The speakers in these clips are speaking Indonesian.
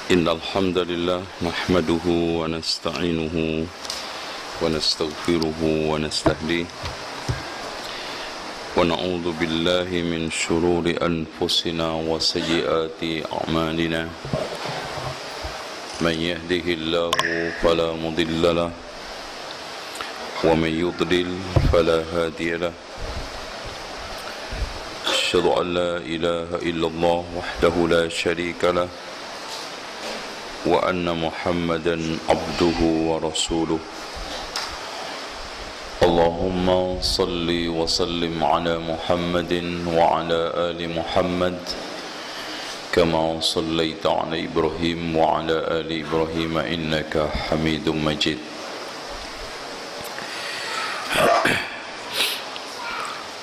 إن الحمد لله نحمده ونستعينه ونستغفره ونستهديه ونعوذ بالله من شرور أنفسنا وسيئات أعمالنا من يهده الله فلا مضل له ومن يضلل فلا هادي له أشهد أن لا إله إلا الله وحده لا شريك له وأن محمدا عبده ورسوله اللهم صل وسلم على محمد وعلى آل محمد كما صليت على إبراهيم وعلى آل إبراهيم إنك حميد مجيد.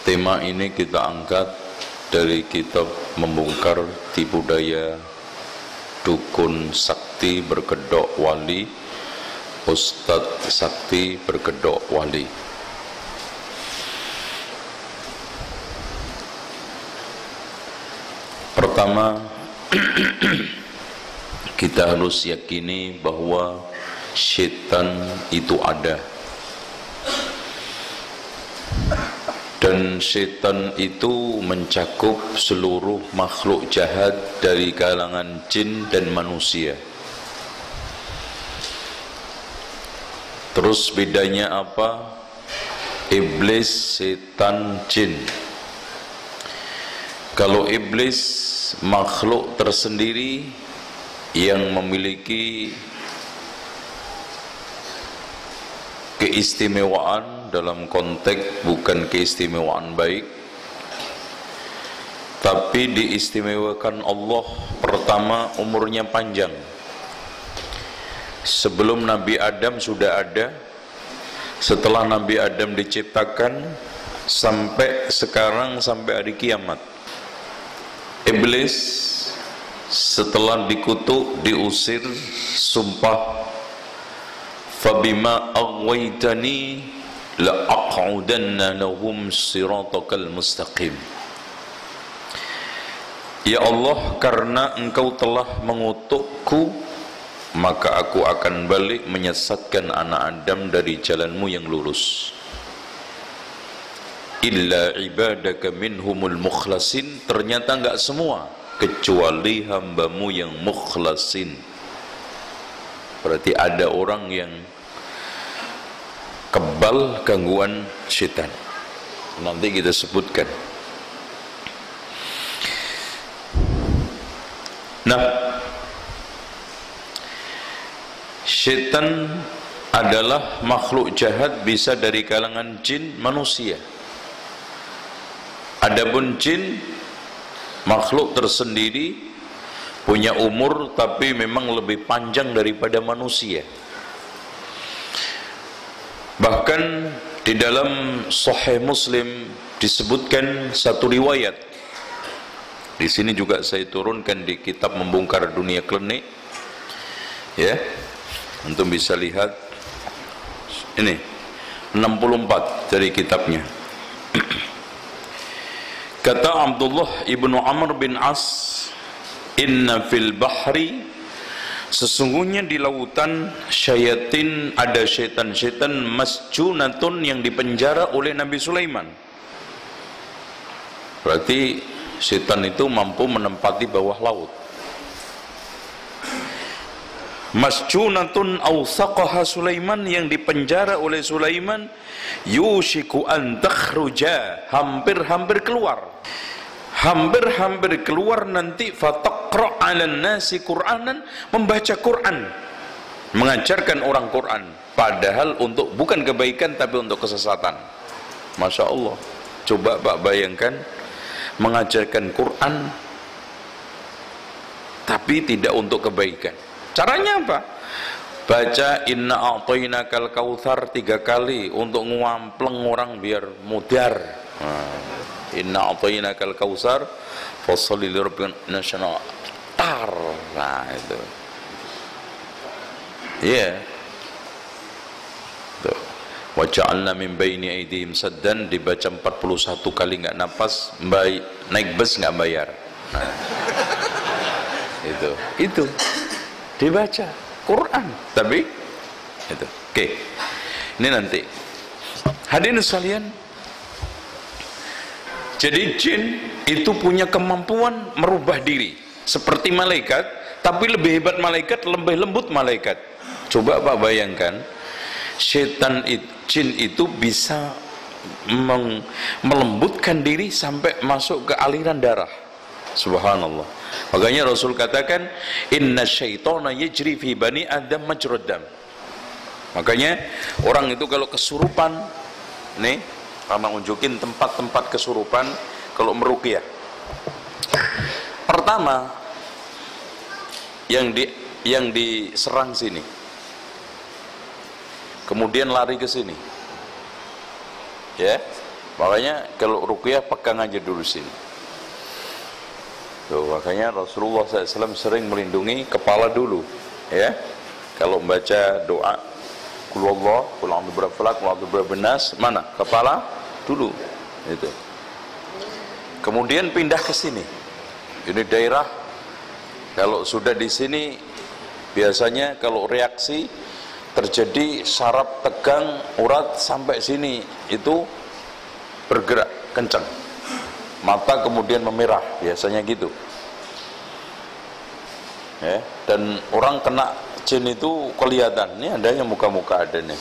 Tema ini kita angkat dari kitab Membongkar Tipu Daya Dukun Sakti Berkedok Wali, Ustadz Sakti Berkedok Wali. Pertama, kita harus yakini bahwa syaitan itu ada. Dan syaitan itu mencakup seluruh makhluk jahat dari kalangan jin dan manusia. Terus bedanya apa? Iblis, setan, jin. Kalau iblis makhluk tersendiri yang memiliki keistimewaan, dalam konteks bukan keistimewaan baik, tapi diistimewakan Allah. Pertama, umurnya panjang. Sebelum Nabi Adam sudah ada, setelah Nabi Adam diciptakan, sampai sekarang, sampai hari kiamat. Iblis setelah dikutuk, diusir, sumpah, fabima aghwaytani la aq'udanna lahum siratakal mustaqim. Ya Allah, karena engkau telah mengutukku, maka aku akan balik menyesatkan anak Adam dari jalanmu yang lurus. Illa ibadaka minhumul mukhlasin. Ternyata enggak semua, kecuali hambamu yang mukhlasin. Berarti ada orang yang kebal gangguan syaitan. Nanti kita sebutkan. Nah, syaitan adalah makhluk jahat, bisa dari kalangan jin, manusia. Adapun jin, makhluk tersendiri, punya umur tapi memang lebih panjang daripada manusia. Bahkan di dalam Sahih Muslim disebutkan satu riwayat. Di sini juga saya turunkan di kitab Membongkar Dunia Klinik, ya, untuk bisa lihat. Ini 64 dari kitabnya. Kata Abdullah ibnu Amr bin As, inna fil bahri, sesungguhnya di lautan, syayatin, ada syaitan-syaitan, masjunatun, yang dipenjara oleh Nabi Sulaiman. Berarti syaitan itu mampu menempati bawah laut. Masjunatun awsaqaha Sulaiman, yang dipenjara oleh Sulaiman, yushiku an takhruja, hampir-hampir keluar. Hampir-hampir keluar nanti, fataqra' 'alan nasi Qur'anan, membaca Quran, mengajarkan orang Quran, padahal untuk bukan kebaikan tapi untuk kesesatan. Masya Allah. Coba Pak bayangkan, mengajarkan Quran tapi tidak untuk kebaikan. Caranya apa? Baca inna a'tainakal kautsar 3 kali untuk ngampleng orang biar mudar. Inna a'tainakal kautsar fasholli lirabbika nasyana tar. Nah itu. Iya. Tuh. Wa ja'alna min baini aydihim saddan, dibaca 41 kali enggak napas, naik bus enggak bayar. Nah. Itu. dibaca Quran. Tapi itu. Oke. Ini nanti. Hadirin sekalian, jadi jin itu punya kemampuan merubah diri seperti malaikat, tapi lebih hebat malaikat, lebih lembut malaikat. Coba Pak bayangkan, jin itu bisa melembutkan diri sampai masuk ke aliran darah. Subhanallah. Makanya Rasul katakan, inna syaitana yajri fi bani adam majrad dam. Makanya orang itu kalau kesurupan, nih karena unjukin tempat-tempat kesurupan kalau meruqyah. Pertama yang diserang sini, kemudian lari ke sini, ya. Makanya kalau ruqyah pegang aja dulu sini. Tuh, makanya Rasulullah SAW sering melindungi kepala dulu, ya. Kalau membaca doa Qul huwallah, qul a'udzu birabbil falaq, qul a'udzu birabbin nas, mana? Kepala dulu. Itu. Kemudian pindah ke sini. Ini daerah, kalau sudah di sini biasanya kalau reaksi terjadi saraf tegang urat sampai sini itu bergerak kencang. Mata kemudian memerah, biasanya gitu. Ya, dan orang kena jin itu kelihatan. Ini adanya muka-muka ada nih.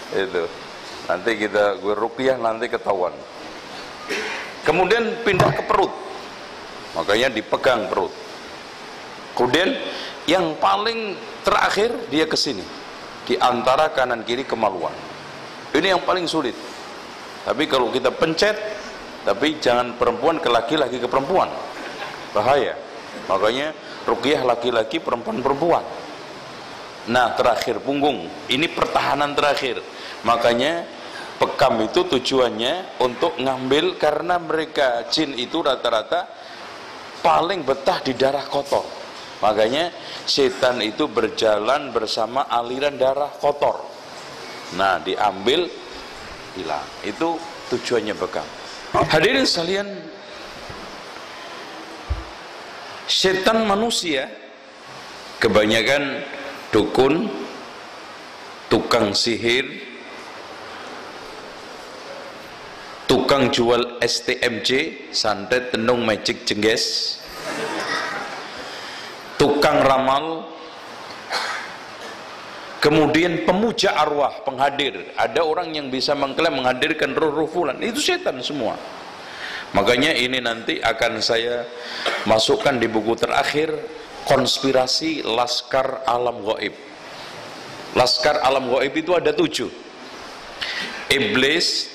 Itu. Nanti gue ruqyah nanti ketahuan. Kemudian pindah ke perut. Makanya dipegang perut. Kemudian yang paling terakhir dia ke sini. Di antara kanan kiri kemaluan. Ini yang paling sulit. Tapi kalau kita pencet, tapi jangan perempuan ke laki-laki ke perempuan. Bahaya. Makanya ruqyah laki-laki, perempuan-perempuan. Nah, terakhir punggung. Ini pertahanan terakhir. Makanya bekam itu tujuannya untuk ngambil, karena mereka jin itu rata-rata paling betah di darah kotor. Makanya setan itu berjalan bersama aliran darah kotor. Nah, diambil, hilang. Itu tujuannya bekam. Hadirin sekalian, setan manusia kebanyakan dukun, tukang sihir, tukang jual STMJ, santet, tenung, magic, jengges, tukang ramal, kemudian pemuja arwah, penghadir. Ada orang yang bisa mengklaim menghadirkan roh-roh fulan, itu setan semua. Makanya ini nanti akan saya masukkan di buku terakhir, konspirasi Laskar Alam Gaib. Laskar Alam Gaib itu ada 7. Iblis,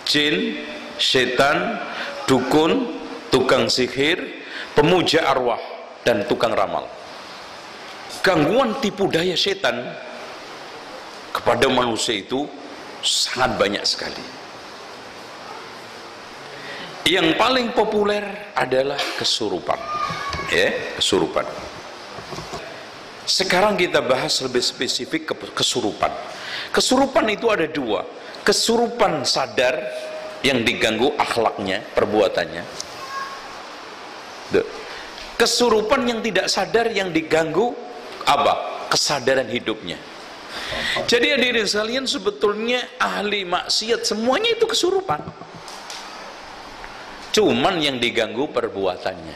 jin, setan, dukun, tukang sihir, pemuja arwah, dan tukang ramal. Gangguan tipu daya setan kepada manusia itu sangat banyak sekali. Yang paling populer adalah kesurupan, ya, kesurupan. Sekarang kita bahas lebih spesifik ke kesurupan. Kesurupan itu ada 2. Kesurupan sadar yang diganggu akhlaknya, perbuatannya. Kesurupan yang tidak sadar yang diganggu apa? Kesadaran hidupnya. Jadi hadirin sekalian, sebetulnya ahli maksiat semuanya itu kesurupan. Cuman yang diganggu perbuatannya.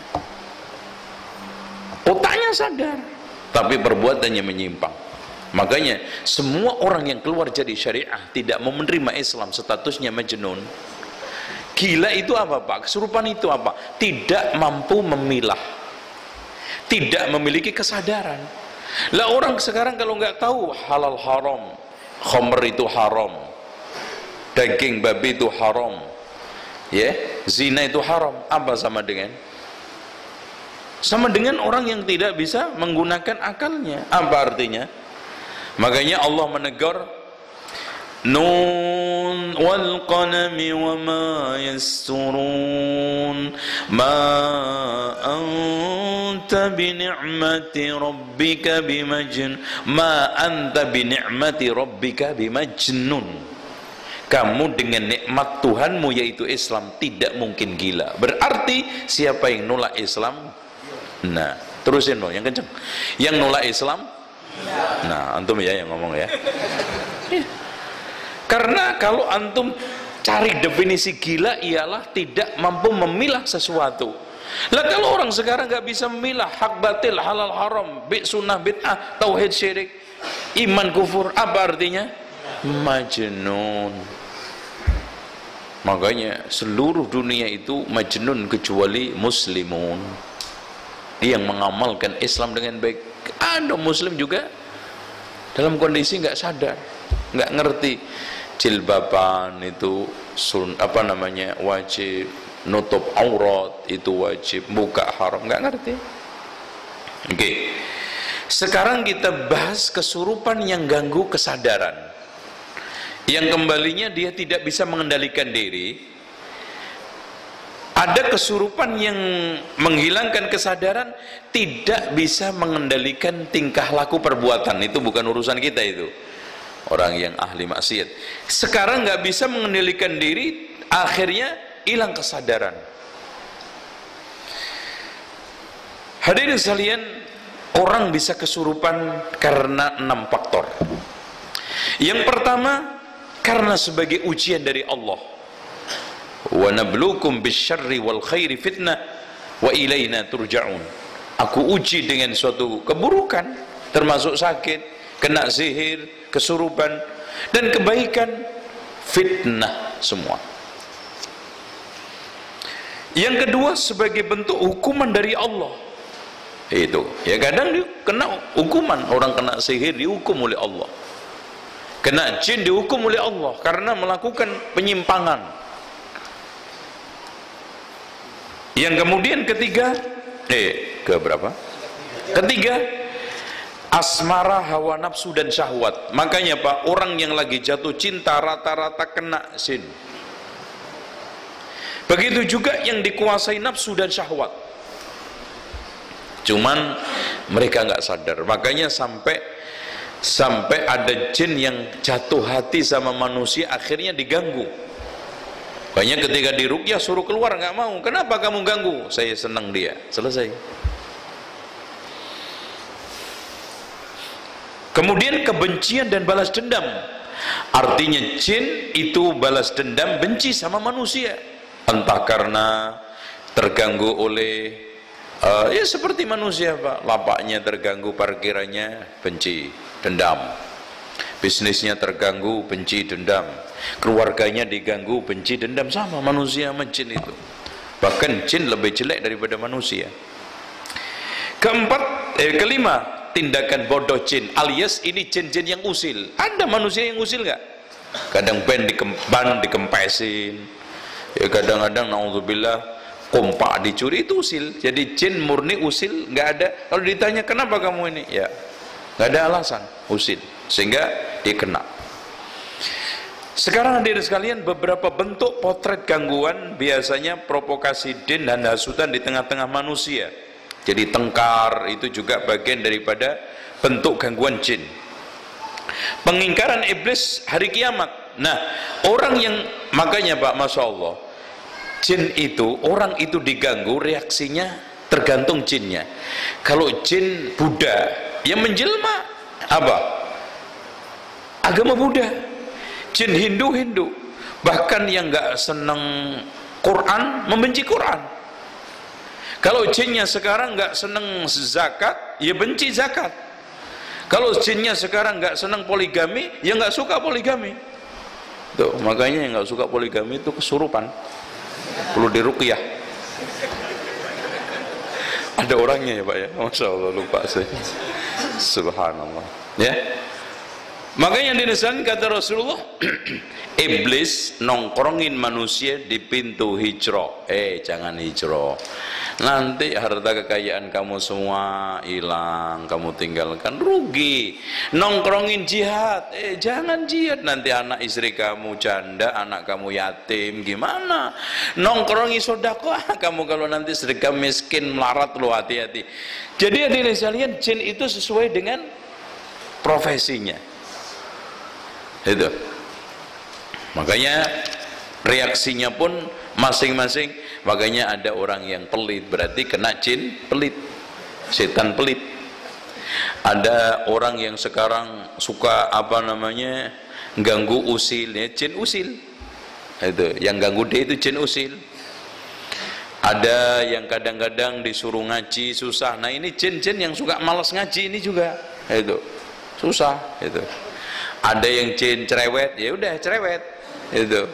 Otaknya sadar, tapi perbuatannya menyimpang. Makanya semua orang yang keluar jadi syariah tidak mau menerima Islam, statusnya majnun. Gila itu apa Pak? Kesurupan itu apa? Tidak mampu memilah, tidak memiliki kesadaran. Lah orang sekarang kalau nggak tahu halal haram, khamr itu haram, daging babi itu haram, ya, zina itu haram, apa sama dengan? Sama dengan orang yang tidak bisa menggunakan akalnya. Apa artinya? Makanya Allah menegur, Nun wal qalami wa ma yasturun ma anta bi ni'mati rabbika bimajnun ma anta bi ni'mati rabbika bimajnun. Kamu dengan nikmat Tuhanmu yaitu Islam tidak mungkin gila. Berarti siapa yang nolak Islam Nah, terusin dong, yang kenceng. Yang nolak Islam? Nah, antum ya yang ngomong ya. Karena kalau antum cari definisi gila ialah tidak mampu memilah sesuatu. Lah kalau orang sekarang nggak bisa memilah hak batil, halal haram, sunnah bid'ah, tauhid syirik, iman kufur, apa artinya? Majnun. Makanya seluruh dunia itu majnun kecuali muslimun yang mengamalkan Islam dengan baik. Ada muslim juga dalam kondisi nggak sadar, nggak ngerti jilbaban itu wajib, nutup aurat itu wajib, buka haram, nggak ngerti. Oke. Sekarang kita bahas kesurupan yang ganggu kesadaran, yang kembalinya dia tidak bisa mengendalikan diri. Ada kesurupan yang menghilangkan kesadaran, tidak bisa mengendalikan tingkah laku perbuatan. Itu bukan urusan kita itu. Orang yang ahli maksiat. Sekarang nggak bisa mengendalikan diri, akhirnya hilang kesadaran. Hadirin sekalian, orang bisa kesurupan karena 6 faktor. Yang pertama, karena sebagai ujian dari Allah. Wa nabluukum bisyarri wal khairi fitnah wa ilaina turja'un. Aku uji dengan suatu keburukan, termasuk sakit, kena sihir, kesurupan, dan kebaikan, fitnah semua. Yang kedua, sebagai bentuk hukuman dari Allah. Itu ya, kadang dia kena hukuman, orang kena sihir dihukum oleh Allah, kena jin dihukum oleh Allah karena melakukan penyimpangan. Yang kemudian ketiga, ketiga, asmara, hawa nafsu dan syahwat. Makanya Pak, orang yang lagi jatuh cinta rata-rata kena jin. Begitu juga yang dikuasai nafsu dan syahwat. Cuman mereka nggak sadar. Makanya sampai ada jin yang jatuh hati sama manusia, akhirnya diganggu. Makanya ketika diruqyah suruh keluar, nggak mau. Kenapa kamu ganggu? Saya senang dia. Selesai. Kemudian kebencian dan balas dendam. Artinya jin itu balas dendam, benci sama manusia. Entah karena terganggu oleh ya seperti manusia Pak, lapaknya terganggu, parkirannya, benci, dendam. Bisnisnya terganggu, benci, dendam. Keluarganya diganggu, benci, dendam. Sama manusia sama jin itu. Bahkan jin lebih jelek daripada manusia. Kelima, tindakan bodoh jin, alias ini jin-jin yang usil. Ada manusia yang usil nggak? Kadang ban dikempesin, ya kadang-kadang naudzubillah kompak dicuri, itu usil. Jadi jin murni usil, nggak ada. Kalau ditanya kenapa kamu ini, ya nggak ada alasan, usil, sehingga dia kena. Sekarang hadirin sekalian, beberapa bentuk potret gangguan, biasanya provokasi jin dan hasutan di tengah-tengah manusia. Jadi tengkar itu juga bagian daripada bentuk gangguan jin. Pengingkaran iblis hari kiamat. Nah, orang yang, makanya Pak, Masya Allah, jin itu, orang itu diganggu, reaksinya tergantung jinnya. Kalau jin Buddha, yang menjelma apa? Agama Buddha. Jin Hindu, bahkan yang nggak senang Quran, membenci Quran. Kalau jinnya sekarang nggak senang zakat, ya benci zakat. Kalau jinnya sekarang nggak senang poligami, ya nggak suka poligami. Tuh, makanya yang nggak suka poligami itu kesurupan, perlu diruqyah. Ada orangnya ya Pak ya, Masya Allah, lupa saya. Subhanallah ya. Makanya yang dinasehatkan kata Rasulullah, iblis nongkrongin manusia di pintu hijrah. Jangan hijrah, nanti harta kekayaan kamu semua hilang, kamu tinggalkan, rugi. Nongkrongin jihad, jangan jihad, nanti anak istri kamu janda, anak kamu yatim, gimana? Nongkrongi sedekah, kamu kalau nanti sedekah miskin melarat, lo hati-hati. Jadi hadirin sekalian, jin itu sesuai dengan profesinya. Itu. Makanya reaksinya pun masing-masing. Makanya ada orang yang pelit, berarti kena jin pelit. setan pelit. Ada orang yang sekarang suka ganggu usil, ya, jin usil. Itu yang ganggu dia itu jin usil. Ada yang kadang-kadang disuruh ngaji susah. Nah, ini jin-jin yang suka malas ngaji ini juga. Itu susah itu. Ada yang jin cerewet, ya udah cerewet. Itu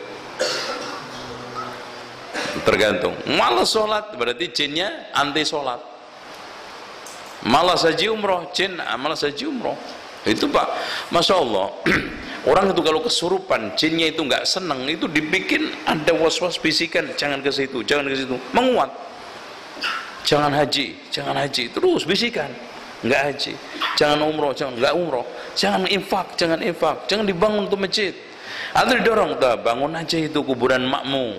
tergantung. Malas sholat berarti jinnya anti sholat. Malas haji umroh, jin malas haji umroh. Itu Pak, Masya Allah. Orang itu kalau kesurupan, jinnya itu nggak seneng, itu dibikin ada was-was bisikan, jangan ke situ, jangan ke situ, menguat. Jangan haji, terus bisikan, nggak haji. Jangan umroh, nggak umroh. Jangan infak, jangan dibangun tuh masjid. Atau didorong, bangun aja itu kuburan makmu.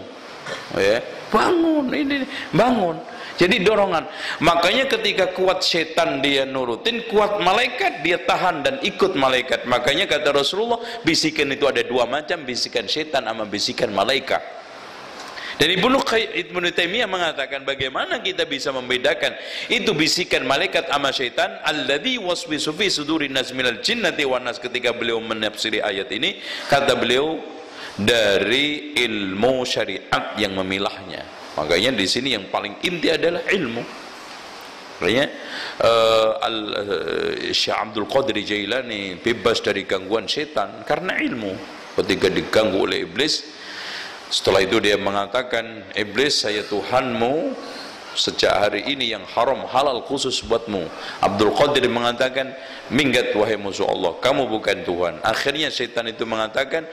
Ya, bangun, ini bangun. Jadi dorongan. Makanya ketika kuat setan dia nurutin, kuat malaikat dia tahan dan ikut malaikat. Makanya kata Rasulullah, bisikan itu ada dua macam, bisikan setan sama bisikan malaikat. Dan Ibnu Taimiyah mengatakan bagaimana kita bisa membedakan itu bisikan malaikat sama setan. Alladzi waswisu fi sudurin nas minal jinnati wan nas. Ketika beliau menafsiri ayat ini, kata beliau dari ilmu syariat yang memilahnya. Makanya di sini yang paling inti adalah ilmu. Makanya Syekh Abdul Qadir Jailani bebas dari gangguan setan karena ilmu. Ketika diganggu oleh iblis, setelah itu dia mengatakan, iblis, saya Tuhanmu, sejak hari ini yang haram halal khusus buatmu. Abdul Qadir mengatakan, minggat wahai musuh Allah, kamu bukan Tuhan. Akhirnya setan itu mengatakan,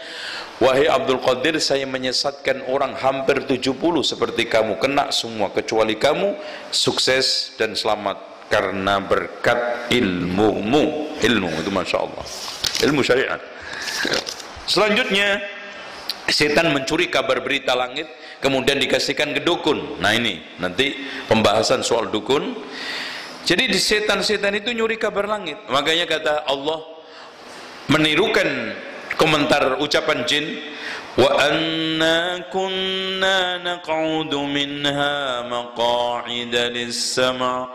wahai Abdul Qadir, saya menyesatkan orang hampir 70 seperti kamu, kena semua kecuali kamu, sukses dan selamat karena berkat ilmumu. Ilmu itu Masya Allah, ilmu syariat. Selanjutnya setan mencuri kabar berita langit, kemudian dikasihkan ke dukun. Nah, ini nanti pembahasan soal dukun. Jadi di setan-setan itu nyuri kabar langit. Makanya kata Allah menirukan komentar ucapan jin, wa anna kunna naq'udu minha maq'ida lis-sam'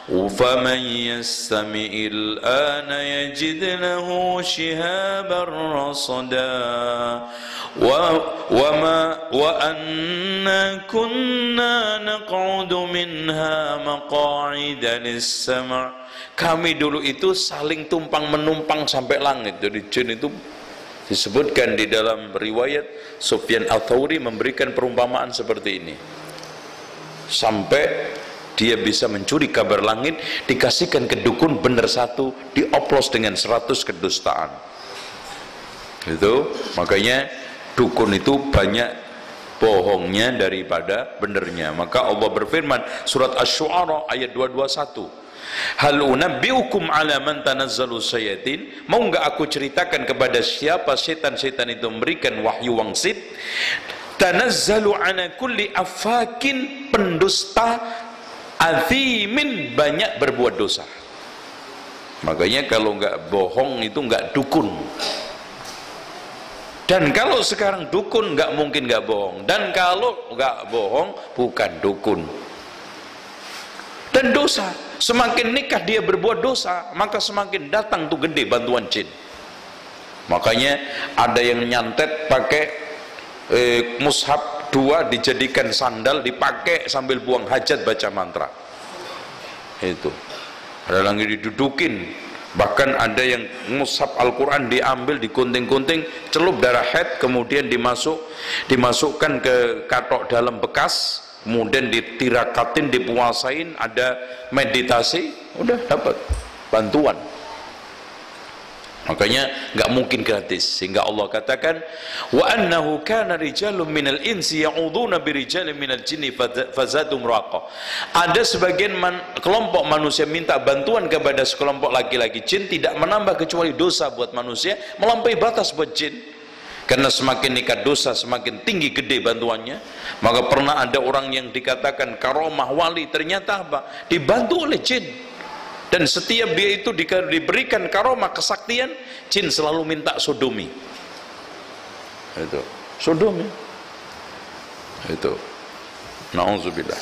faman yastami'il ana yajid lahu shihaban rasada wa anna kunna naq'udu minha maq'ida lis-sam'. Kami dulu itu saling tumpang menumpang sampai langit. Jadi jin itu disebutkan di dalam riwayat, Sufyan Al-Thawri memberikan perumpamaan seperti ini, sampai dia bisa mencuri kabar langit, dikasihkan ke dukun benar satu, dioplos dengan 100 kedustaan. Itu makanya dukun itu banyak bohongnya daripada benernya. Maka Allah berfirman surat Asy-Syu'ara ayat 221, hal unabbiukum ala man tanazzalu syayatin, mau enggak aku ceritakan kepada siapa setan-setan itu memberikan wahyu wangsit, tanazzalu ala kulli afakin, pendusta, azimin, banyak berbuat dosa. Makanya kalau enggak bohong itu enggak dukun. Dan kalau sekarang dukun nggak mungkin nggak bohong, dan kalau nggak bohong bukan dukun. Dan dosa, semakin nikah dia berbuat dosa, maka semakin datang tuh gede bantuan jin. Makanya ada yang nyantet pakai mushaf 2 dijadikan sandal, dipakai sambil buang hajat baca mantra. Itu ada lagi didudukin. Bahkan ada yang mushaf Al-Quran diambil, digunting-gunting, celup darah haid, kemudian dimasukkan ke katok dalam bekas, kemudian ditirakatin, dipuasain, ada meditasi, udah dapat bantuan. Makanya nggak mungkin gratis, sehingga Allah katakan wa annahu kana rijalun minal insi ya'udzuuna birijalin minal jinni fazadum raqa. Ada sebagian kelompok manusia minta bantuan kepada sekelompok laki-laki jin, tidak menambah kecuali dosa buat manusia, melampaui batas buat jin. Karena semakin nikah dosa semakin tinggi gede bantuannya. Maka pernah ada orang yang dikatakan karomah wali, ternyata apa? Dibantu oleh jin. Dan setiap dia itu diberikan karomah kesaktian, jin selalu minta sodomi. Itu sodomi. Itu. Nauzubillah.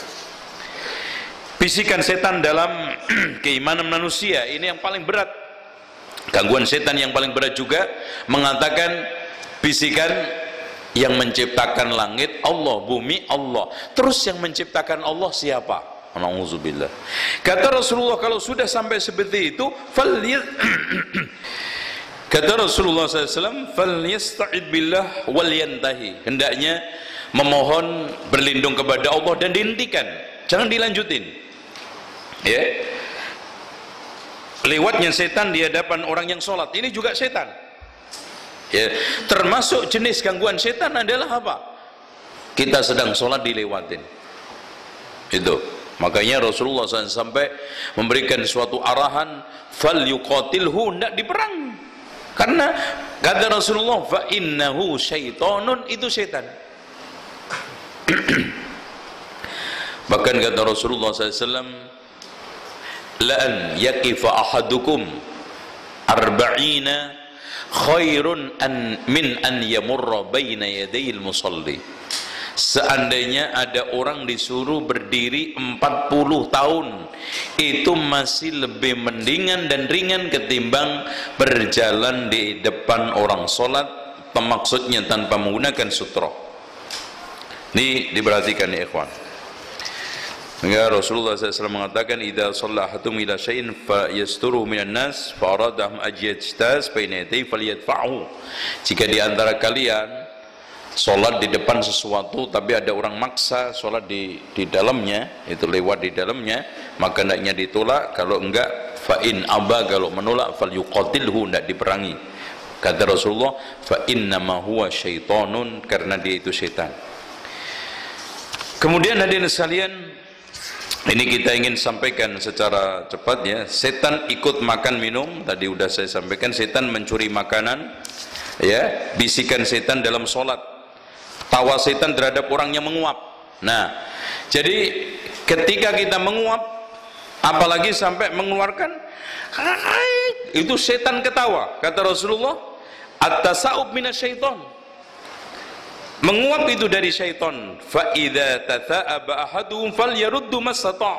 Bisikan setan dalam keimanan manusia ini yang paling berat. Gangguan setan yang paling berat juga mengatakan bisikan yang menciptakan langit Allah, bumi Allah. Terus yang menciptakan Allah siapa? Nauzubillah. Kata Rasulullah, kalau sudah sampai seperti itu, kata Rasulullah SAW, falyasta'id billah wal yantahi. Hendaknya memohon berlindung kepada Allah dan dihentikan, jangan dilanjutin. Ya, lewatnya setan di hadapan orang yang sholat ini juga setan. Ya, termasuk jenis gangguan setan adalah apa? Kita sedang sholat dilewatin. Itu makanya Rasulullah SAW sampai memberikan suatu arahan, fal yuqatilhu, tidak diperang. Karena kata Rasulullah, fa innahu syaitonun, itu setan. Bahkan kata Rasulullah SAW, la an yaqifa ahadukum arba'ina khairun min an yamurra baina yadayil musalli. Seandainya ada orang disuruh berdiri 40 tahun, itu masih lebih mendingan dan ringan ketimbang berjalan di depan orang sholat, maksudnya tanpa menggunakan sutra. Ini diperhatikan ya ikhwan. Ya, Rasulullah SAW mengatakan, idza shalla ahadukum ila syai'in fa yasturuhu minan nas fa aradahum ajyajtaz baina yadayhi falyadfa'hu. Jika di antara kalian sholat di depan sesuatu tapi ada orang maksa sholat di dalamnya, itu lewat di dalamnya, maka hendaknya ditolak. Kalau enggak, fa in aba, kalau menolak, falyuqatilhu, hendak diperangi. Kata Rasulullah, fa innama huwa syaitonun, karena dia itu setan. Kemudian hadirin sekalian, ini kita ingin sampaikan secara cepat ya. Setan ikut makan minum, tadi udah saya sampaikan. Setan mencuri makanan, ya. Bisikan setan dalam sholat, tawa setan terhadap orang yang menguap. Nah, jadi ketika kita menguap, apalagi sampai mengeluarkan, itu setan ketawa. Kata Rasulullah, at-tasa'ub minasyaiton, menguap itu dari syaitan. Fa idza tatha'aba ahaduhum falyaruddu masata',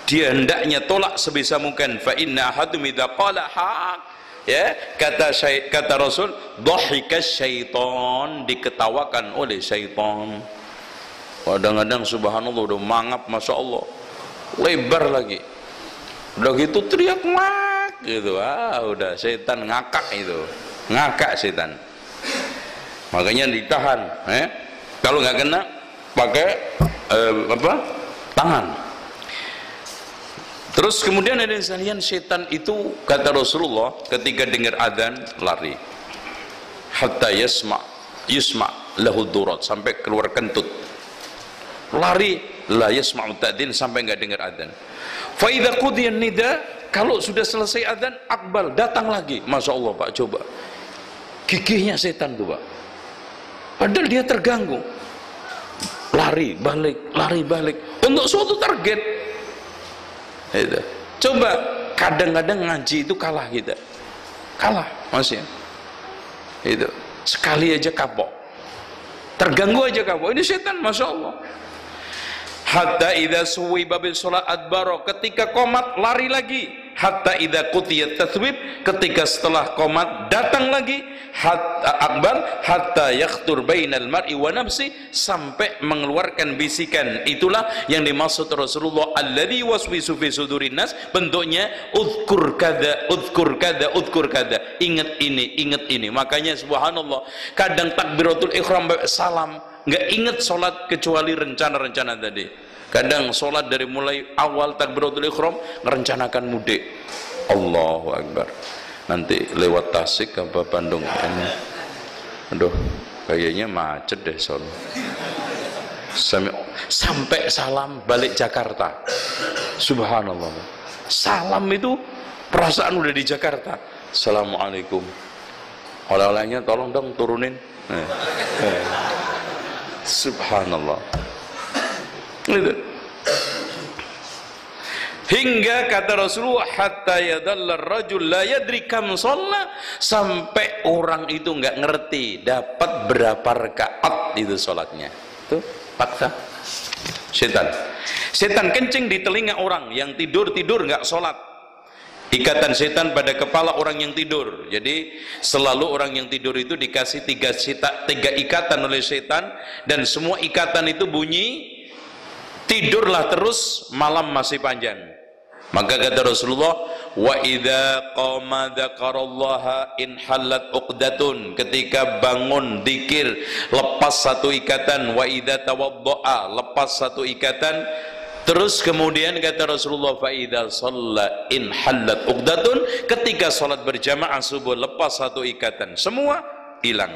dia hendaknya tolak sebisa mungkin. Fa inna ahadum idza qala haq, ya, kata Rasul, dhahikas syaitan, diketawakan oleh syaitan. Kadang-kadang subhanallah udah mangap, masya Allah, lebar lagi, udah gitu teriak mak gitu, udah setan ngakak, itu ngakak setan. Makanya ditahan, kalau nggak kena pakai tangan. Terus kemudian ada sekalian, setan itu kata Rasulullah ketika dengar adzan lari, hatta yusma lahu durat, sampai keluar kentut, lari, la yasma'u ta'dzin, sampai nggak dengar adzan. Fa idza qudiya nida, kalau sudah selesai adzan, akbal, datang lagi. Masya Allah Pak, coba gigihnya setan tuh Pak. Padahal dia terganggu, lari balik untuk suatu target. Itu. Coba kadang-kadang ngaji itu kalah kita, kalah masih. Itu sekali aja kapok, terganggu aja kapok. Ini setan, masya Allah. Hatta idza suwiba bis salat adbaro, ketika qomat lari lagi. Hatta idza qutiyat tathwib, ketika setelah qomat datang lagi. Hatta akbar, hatta yakhtur bainal mar'i wa nafsi, sampai mengeluarkan bisikan. Itulah yang dimaksud Rasulullah, alladzi waswisu fi sudurin nas, bentuknya udhkur kada, udhkur kada, udhkur kada, ingat ini. Makanya subhanallah, kadang takbiratul ihram salam nggak ingat sholat kecuali rencana-rencana tadi. Kadang sholat dari mulai awal takbiratul ihram merencanakan mudik, Allahu Akbar, nanti lewat Tasik apa Bandung ini, aduh kayaknya macet deh soalnya. Sampai salam balik Jakarta, subhanallah, salam itu perasaan udah di Jakarta. Assalamualaikum, oleh-olehnya tolong dong turunin. Subhanallah. Itu. Hingga kata Rasulullah, hatta yadallar rajul la yadri kam shalla, sampai orang itu nggak ngerti dapat berapa rakaat itu sholatnya. Itu paksa setan. Setan kencing di telinga orang yang tidur nggak sholat. Ikatan setan pada kepala orang yang tidur. Jadi selalu orang yang tidur itu dikasih tiga ikatan oleh setan, dan semua ikatan itu bunyi, tidurlah terus, malam masih panjang. Maka kata Rasulullah, wa idza qama dzakarallaha in halat uqdatun, ketika bangun dzikir lepas satu ikatan, wa idza tawaddaa lepas satu ikatan. Terus kemudian kata Rasulullah, fa idza shalla in halat uqdatun, ketika salat berjamaah subuh lepas satu ikatan, semua hilang.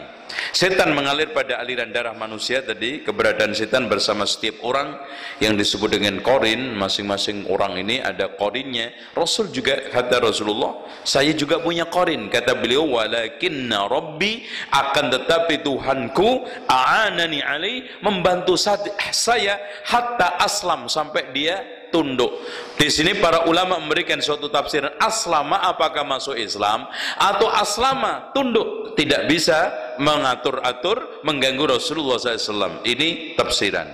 Setan mengalir pada aliran darah manusia. Tadi keberadaan setan bersama setiap orang yang disebut dengan korin. Masing-masing orang ini ada korinnya. Rasul juga, kata Rasulullah, saya juga punya korin. Kata beliau, walakinna rabbi, akan tetapi Tuhanku, a'anani alai, membantu saya hatta aslam, sampai dia tunduk. Di sini para ulama memberikan suatu tafsir, aslama apakah masuk Islam, atau aslama tunduk, tidak bisa mengatur-atur, mengganggu Rasulullah SAW. Ini tafsiran.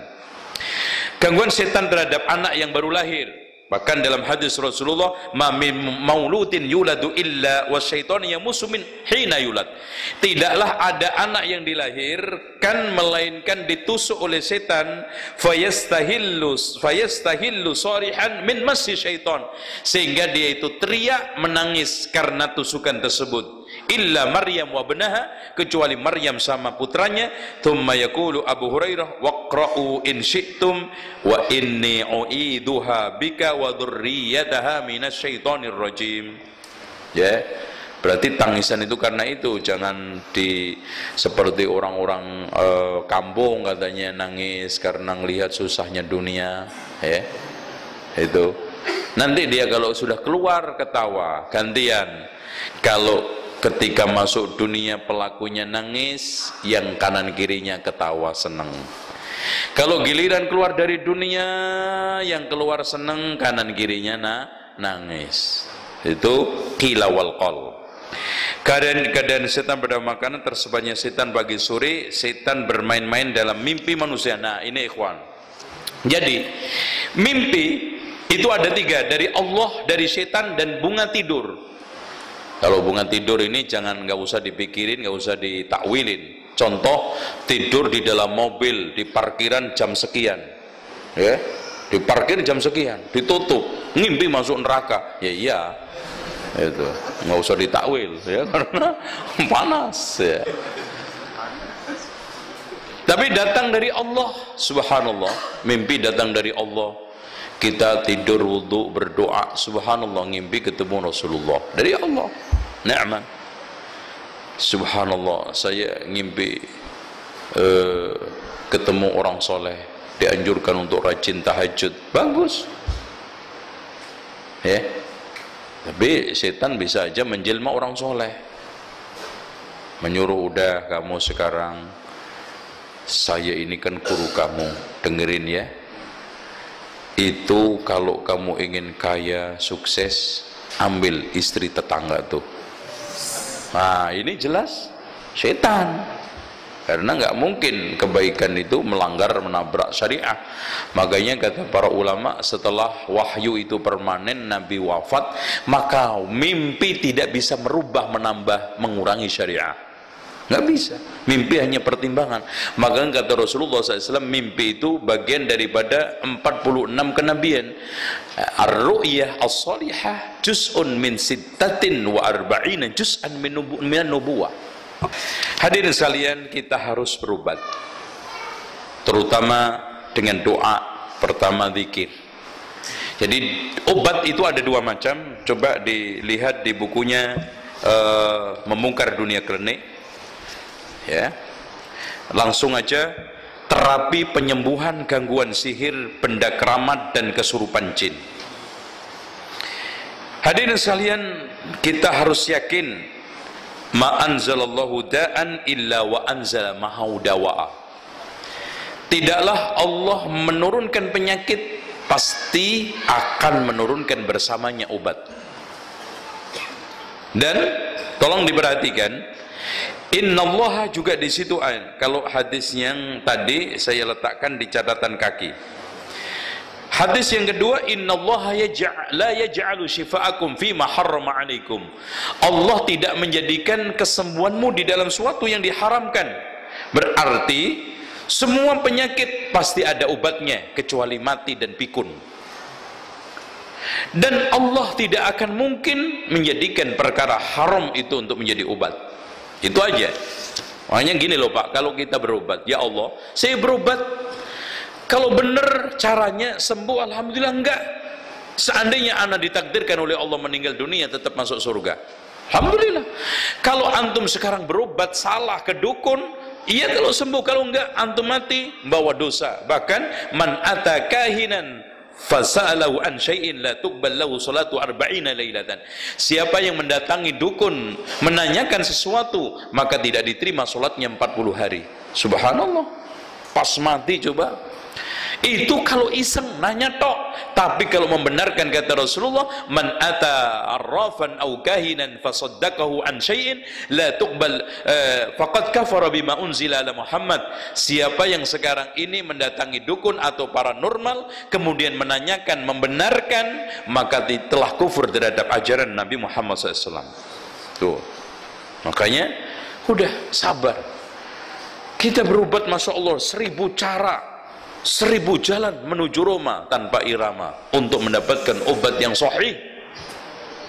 Gangguan setan terhadap anak yang baru lahir. Bahkan dalam hadis Rasulullah, ma min mauludin yuladu illa wasyaitan yamusu min hina yulad. Tidaklah ada anak yang dilahirkan melainkan ditusuk oleh setan, fayastahillu sarihan min masyi syaitan, sehingga dia itu teriak menangis karena tusukan tersebut. Illa Maryam wa benaha, kecuali Maryam sama putranya. Thumma yaqulu Abu Hurairah, waqra'u in syi'tum wa inni u'iduha bika wa dzurriyyataha minasyaitonir rajim. Ya, berarti tangisan itu karena itu. Jangan seperti orang-orang kampung katanya nangis karena melihat susahnya dunia, ya. Itu. Nanti dia kalau sudah keluar ketawa, gantian. Kalau ketika masuk dunia pelakunya nangis, yang kanan kirinya ketawa senang. Kalau giliran keluar dari dunia, yang keluar senang, kanan kirinya nangis. Itu qila wal qal. Keadaan setan pada makanan, tersebarnya setan pagi sore, setan bermain-main dalam mimpi manusia. Nah ini ikhwan, jadi mimpi itu ada tiga, dari Allah, dari setan, dan bunga tidur. Kalau bunga tidur ini nggak usah dipikirin, nggak usah ditakwilin. Contoh, tidur di dalam mobil di parkiran jam sekian, ya, diparkir jam sekian, ditutup, ngimpi masuk neraka, ya iya, itu nggak usah ditakwil, ya, karena panas, ya. Tapi datang dari Allah, subhanallah, mimpi datang dari Allah. Kita tidur wudu berdoa, subhanallah, ngimpi ketemu Rasulullah dari Allah. Ni'man. Subhanallah, saya ngimpi ketemu orang soleh, dianjurkan untuk rajin tahajud. Bagus, ya. Tapi setan bisa aja menjelma orang soleh, menyuruh, udah kamu sekarang, saya ini kan guru kamu, dengerin ya, itu kalau kamu ingin kaya, sukses, ambil istri tetangga tuh. Nah ini jelas setan, karena nggak mungkin kebaikan itu melanggar, menabrak syariah. Makanya kata para ulama, setelah wahyu itu permanen, Nabi wafat, maka mimpi tidak bisa merubah, menambah, mengurangi syariah. Nggak bisa. Mimpi hanya pertimbangan. Maka kata Rasulullah SAW, mimpi itu bagian daripada 46 kenabian. Ar-ru'yah as-salihah juz'un min sittatin wa arba'ina juz'an min nubuwah. Hadirin sekalian, kita harus berobat, terutama dengan doa. Pertama zikir. Jadi obat itu ada dua macam. Coba dilihat di bukunya Memungkar Dunia Klinik, ya, langsung aja, terapi penyembuhan gangguan sihir, benda keramat, dan kesurupan jin. Hadirin sekalian, kita harus yakin, ma anzalallahu da'an illa wa anzala mahu dawa'a. Tidaklah Allah menurunkan penyakit, pasti akan menurunkan bersamanya obat. Dan tolong diperhatikan, innallaha juga di situ. Kalau hadis yang tadi saya letakkan di catatan kaki, Hadis yang kedua, innallaha la yaj'alu shifaakum fima harrama 'alaikum. Allah tidak menjadikan kesembuhanmu di dalam sesuatu yang diharamkan. Berarti semua penyakit pasti ada obatnya kecuali mati dan pikun. Dan Allah tidak akan mungkin menjadikan perkara haram itu untuk menjadi obat. Itu aja. Makanya gini loh Pak, kalau kita berobat, ya Allah, saya berobat, kalau benar caranya sembuh, alhamdulillah. Enggak, seandainya anak ditakdirkan oleh Allah meninggal dunia tetap masuk surga, alhamdulillah. Kalau antum sekarang berobat salah ke dukun, iya kalau sembuh, kalau enggak antum mati bawa dosa. Bahkan man ata kahinan fasa'alahu an syai'in la tuqbal lahu salatu arba'ina lailatan. Siapa yang mendatangi dukun menanyakan sesuatu, maka tidak diterima salatnya 40 hari. Subhanallah. Pas mati coba. Itu kalau iseng nanya tok. Tapi kalau membenarkan kata Rasulullah, man ata arrafan aw kahinan fasaddaqahu an syai'in la tuqbal faqad kafara bima unzila ala Muhammad. Siapa yang sekarang ini mendatangi dukun atau paranormal kemudian menanyakan, membenarkan, maka telah kufur terhadap ajaran Nabi Muhammad SAW. Tuh. Makanya udah sabar. Kita berobat, masya Allah, 1000 cara, 1000 jalan menuju Roma tanpa irama untuk mendapatkan obat yang sahih.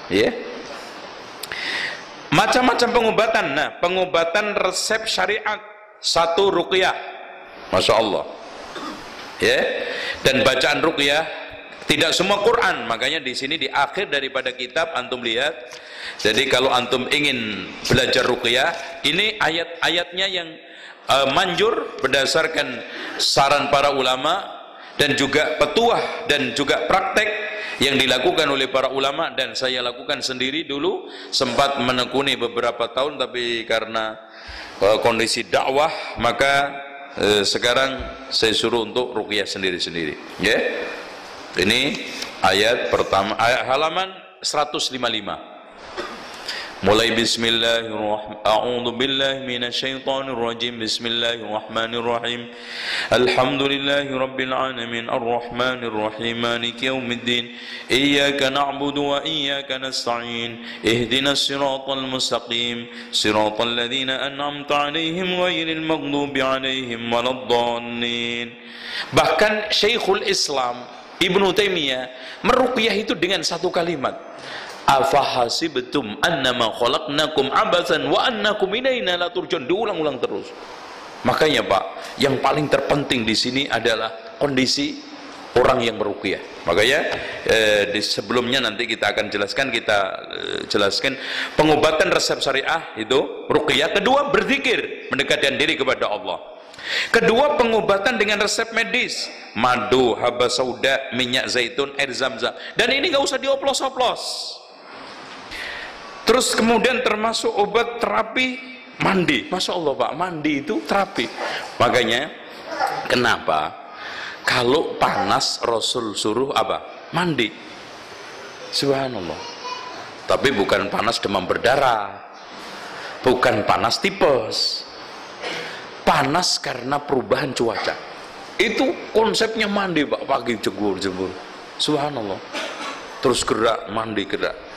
Ya. Macam-macam pengobatan. Nah, pengobatan resep syariat, 1 ruqyah. Masya Allah. Ya. Dan bacaan ruqyah tidak semua Quran. Makanya di sini di akhir daripada kitab antum lihat. Jadi kalau antum ingin belajar ruqyah, ini ayat-ayatnya yang manjur berdasarkan saran para ulama dan juga petuah dan juga praktek yang dilakukan oleh para ulama, dan saya lakukan sendiri dulu, sempat menekuni beberapa tahun, tapi karena kondisi dakwah maka sekarang saya suruh untuk ruqyah sendiri-sendiri. Ya. Ini ayat pertama, ayat halaman 155. Mulai bismillahirrahmanirrahim. A'udzu billahi minasyaitonir rajim. Bismillahirrahmanirrahim. Alhamdulillahirabbil alamin arrahmanir rahim maliki yaumiddin. Iyyaka na'budu wa iyyaka nasta'in. Ihdinas siratal mustaqim. Siratal ladzina an'amta 'alaihim ghairil maghdubi 'alaihim waladdallin. Bahkan Syekhul Islam Ibnu Taimiyah meruqyah itu dengan 1 kalimat. Afahasibtum annama khalaqnakum abatsan wa annakum ilaina la turjun. Diulang-ulang terus. Makanya Pak, yang paling terpenting di sini adalah kondisi orang yang meruqyah. Makanya di sebelumnya nanti kita akan jelaskan, jelaskan pengobatan resep syariah itu ruqyah. Kedua, berzikir, mendekatkan diri kepada Allah. Kedua, pengobatan dengan resep medis, madu, haba sauda, minyak zaitun, air zam-zam. Dan ini nggak usah dioplos-oplos. Terus kemudian termasuk obat terapi mandi. Masya Allah Pak, mandi itu terapi. Makanya kenapa kalau panas Rasul suruh apa? Mandi. Subhanallah. Tapi bukan panas demam berdarah, bukan panas tipes, panas karena perubahan cuaca. Itu konsepnya mandi Pak, pagi jebur-jebur. Subhanallah. Terus gerak, mandi gerak.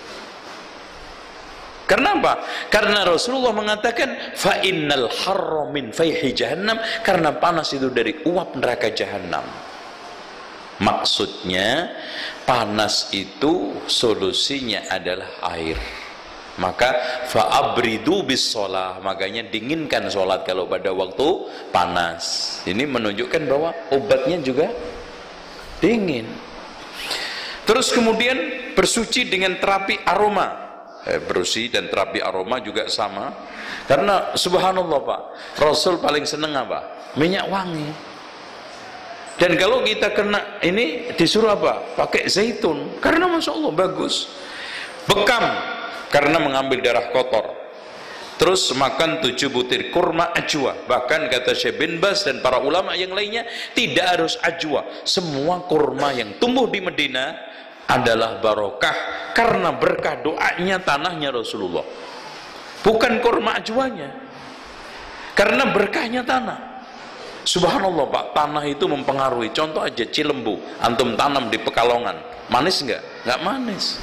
Karena apa? Karena Rasulullah mengatakan fa innal harra min fayhi jahannam, karena panas itu dari uap neraka jahanam. Maksudnya panas itu solusinya adalah air. Maka fa abridu bis shalah, makanya dinginkan sholat kalau pada waktu panas. Ini menunjukkan bahwa obatnya juga dingin. Terus kemudian bersuci dengan terapi aroma. Bersih dan terapi aroma juga sama. Karena subhanallah Pak, Rasul paling seneng apa? Minyak wangi. Dan kalau kita kena ini disuruh apa? Pakai zaitun, karena masya Allah bagus. Bekam, karena mengambil darah kotor. Terus makan 7 butir kurma ajwa. Bahkan kata Syekh bin Baz dan para ulama yang lainnya, tidak harus ajwa, semua kurma yang tumbuh di Medina adalah barokah karena berkah doanya tanahnya Rasulullah, bukan kurma ajwanya, karena berkahnya tanah. Subhanallah Pak, tanah itu mempengaruhi. Contoh aja Cilembu, antum tanam di Pekalongan, manis nggak? Nggak manis.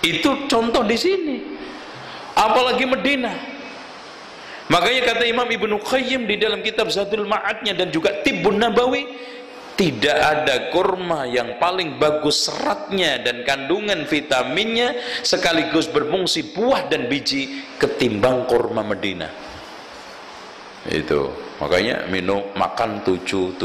Itu contoh di sini. Apalagi Medina. Makanya kata Imam Ibnu Qayyim di dalam kitab Zadul Ma'adnya dan juga Tibbun Nabawi, tidak ada kurma yang paling bagus seratnya dan kandungan vitaminnya sekaligus berfungsi buah dan biji ketimbang kurma Medina. Itu makanya makan 7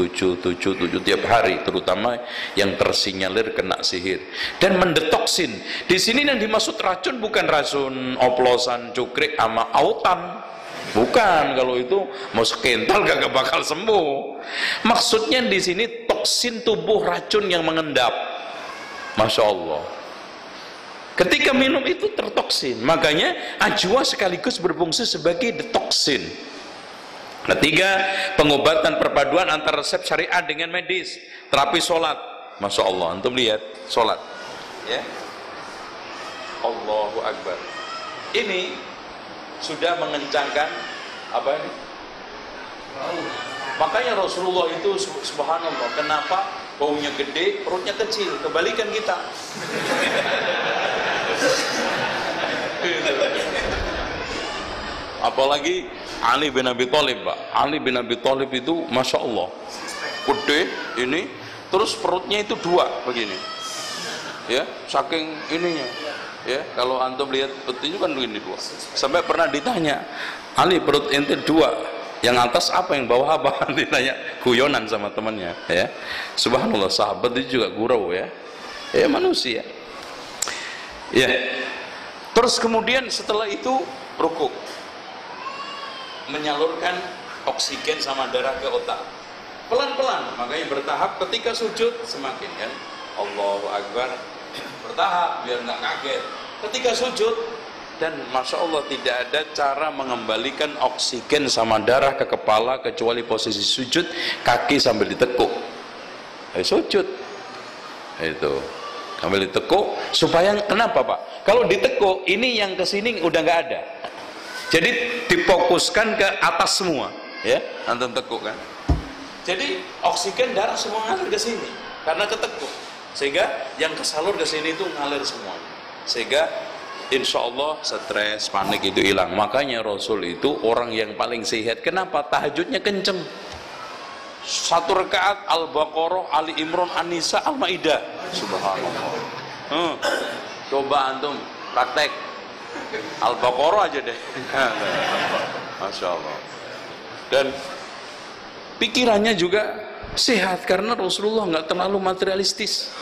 tiap hari, terutama yang tersinyalir kena sihir dan mendetoksin. Di sini yang dimaksud racun bukan racun oplosan cukrik sama autan, bukan. Kalau itu mau sekental gak bakal sembuh. Maksudnya di sini toksin tubuh racun yang mengendap. Masya Allah. Ketika minum itu tertoksin, makanya ajwa sekaligus berfungsi sebagai detoksin. Ketiga, pengobatan perpaduan antara resep syariat dengan medis, terapi sholat. Masya Allah, antum lihat sholat, ya. Allahu Akbar. Ini sudah mengencangkan apa ini? Makanya Rasulullah itu subhanallah, kenapa baunya gede, perutnya kecil? Kebalikan kita. Apalagi Ali bin Abi Thalib, Pak. Ali bin Abi Thalib itu Masya Allah gede ini, terus perutnya itu 2 begini, ya, saking ininya, ya. Kalau antum lihat perutnya kan begini 2. Sampai pernah ditanya, Ali perut ente 2, yang atas apa, yang bawah apa? Ditanya guyonan sama temannya, ya. Subhanallah, sahabat itu juga gurau, ya, ya manusia, ya. Terus kemudian setelah itu rukuk, menyalurkan oksigen sama darah ke otak pelan-pelan, makanya bertahap. Ketika sujud semakin, kan, Allahu Akbar, bertahap biar nggak kaget ketika sujud. Dan Masya Allah, tidak ada cara mengembalikan oksigen sama darah ke kepala kecuali posisi sujud, kaki sambil ditekuk. Sujud itu sambil ditekuk, supaya kenapa Pak? Kalau ditekuk ini yang kesini udah nggak ada, jadi difokuskan ke atas semua, ya, antum tekuk kan. Jadi oksigen darah semua ngalir ke sini karena ketekuk, sehingga yang kesalur ke sini itu ngalir semuanya, sehingga insya Allah stres, panik itu hilang. Makanya Rasul itu orang yang paling sehat. Kenapa? Tahajudnya kenceng. 1 rakaat Al-Baqarah, Ali Imran, An-Nisa, Al-Maidah. Subhanallah. Coba antum praktek Al-Baqarah aja deh. Masya Allah. Dan pikirannya juga sehat karena Rasulullah nggak terlalu materialistis.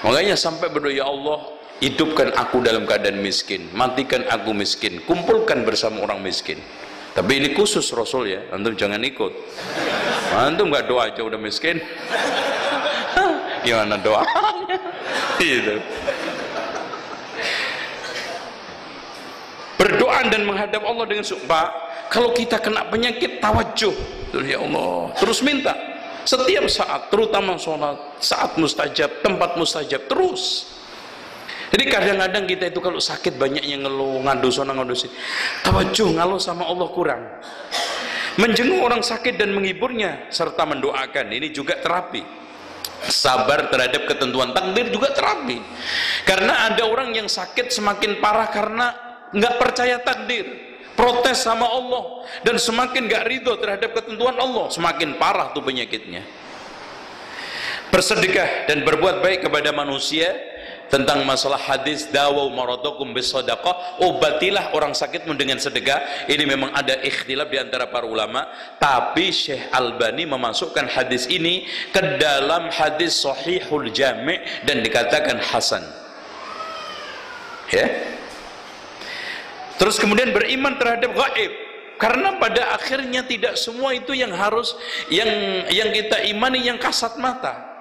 Makanya sampai berdoa, ya Allah, hidupkan aku dalam keadaan miskin, matikan aku miskin, kumpulkan bersama orang miskin. Tapi ini khusus Rasul, ya, antum jangan ikut. Antum nggak doa aja udah miskin. Gimana doanya? Gitu. Berdoa dan menghadap Allah dengan Pak, kalau kita kena penyakit, tawajuh, ya Allah, terus minta setiap saat, terutama sholat, saat mustajab, tempat mustajab, terus. Jadi kadang-kadang kita itu kalau sakit banyak yang ngeluh, ngadu sana ngadu sini, tawajuh, ngaluh sama Allah kurang. Menjenguk orang sakit dan menghiburnya serta mendoakan, ini juga terapi. Sabar terhadap ketentuan takdir juga terapi. Karena ada orang yang sakit semakin parah karena nggak percaya takdir, protes sama Allah, dan semakin nggak ridho terhadap ketentuan Allah, semakin parah tuh penyakitnya. Bersedekah dan berbuat baik kepada manusia. Tentang masalah hadis dawau maradakum bisadaqah, obatilah orang sakitmu dengan sedekah. Ini memang ada ikhtilaf di antara para ulama, tapi Syekh Albani memasukkan hadis ini ke dalam hadis Sahihul Jami' dan dikatakan hasan, ya. Terus kemudian beriman terhadap gaib, karena pada akhirnya tidak semua itu yang harus yang kita imani yang kasat mata.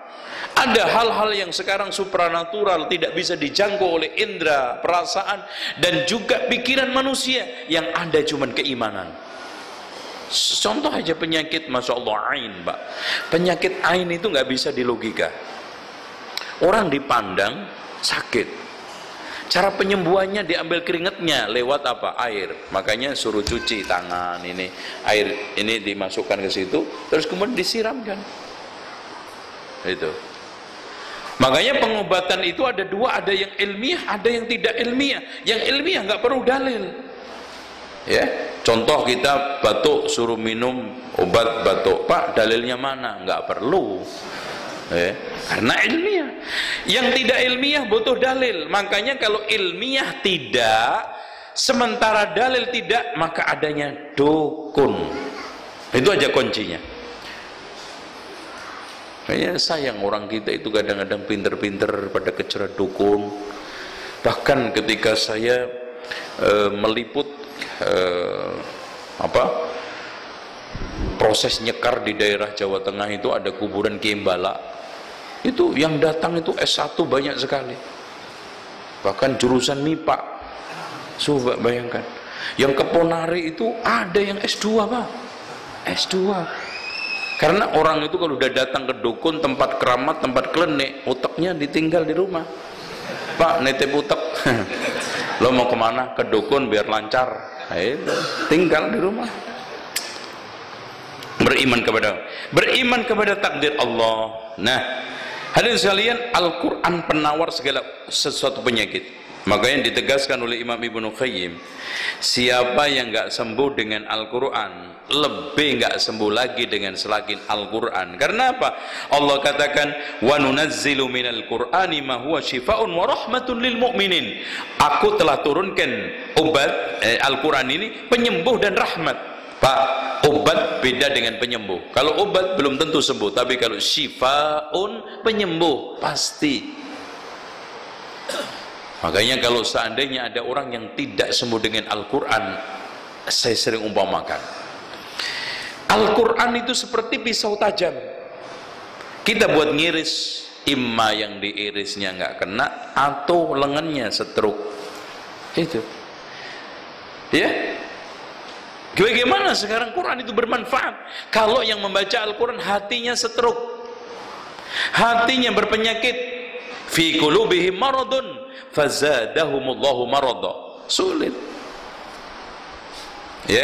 Ada hal-hal yang sekarang supranatural, tidak bisa dijangkau oleh indera, perasaan, dan juga pikiran manusia, yang ada cuman keimanan. Contoh aja penyakit, Masya Allah, ain, Pak. Penyakit ain itu nggak bisa dilogika. Orang dipandang sakit, Cara penyembuhannya diambil keringatnya lewat apa? Air. Makanya suruh cuci tangan ini, air ini dimasukkan ke situ, terus kemudian disiramkan. Itu. Makanya pengobatan itu ada dua, ada yang ilmiah, ada yang tidak ilmiah. Yang ilmiah nggak perlu dalil. Ya, contoh kita batuk suruh minum obat batuk, Pak, dalilnya mana? Nggak perlu. Karena ilmiah. Yang tidak ilmiah butuh dalil. Makanya kalau ilmiah tidak, sementara dalil tidak, maka adanya dukun. Itu aja kuncinya. Kayaknya sayang orang kita itu kadang-kadang pinter-pinter pada kejar dukun. Bahkan ketika saya meliput proses nyekar di daerah Jawa Tengah, itu ada kuburan Kiai Mbala. Itu yang datang itu S1 banyak sekali, bahkan jurusan MIPA. Coba bayangkan, yang ke Ponari itu ada yang S2 Pak, S2. Karena orang itu kalau udah datang ke dukun, tempat keramat, tempat klinik, uteknya ditinggal di rumah. Pak, nitip utek. Lo mau kemana? Ke dukun biar lancar. Nah, itu tinggal di rumah. Beriman kepada takdir Allah. Nah, hadirin sekalian, Al-Quran penawar segala sesuatu penyakit. Makanya ditegaskan oleh Imam Ibnu Qayyim, siapa yang nggak sembuh dengan Al-Quran, lebih nggak sembuh lagi dengan selain Al-Quran. Karena apa? Allah katakan, wa nunazzilu minal Qur'ani ma huwa shifaa'un wa rahmatun lil mu'minin. Aku telah turunkan obat Al-Quran ini penyembuh dan rahmat. Pak, obat beda dengan penyembuh. Kalau obat belum tentu sembuh, tapi kalau shifaa'un, penyembuh pasti. Makanya kalau seandainya ada orang yang tidak sembuh dengan Al-Quran, saya sering umpamakan, Al-Quran itu seperti pisau tajam. Kita buat ngiris, imma yang diirisnya nggak kena, atau lengannya setruk. Itu. Ya. Bagaimana sekarang Quran itu bermanfaat? Kalau yang membaca Al-Quran hatinya setruk, hatinya berpenyakit, fi qulubihim maradun fazadahumullahu marada. Sulit. Ya,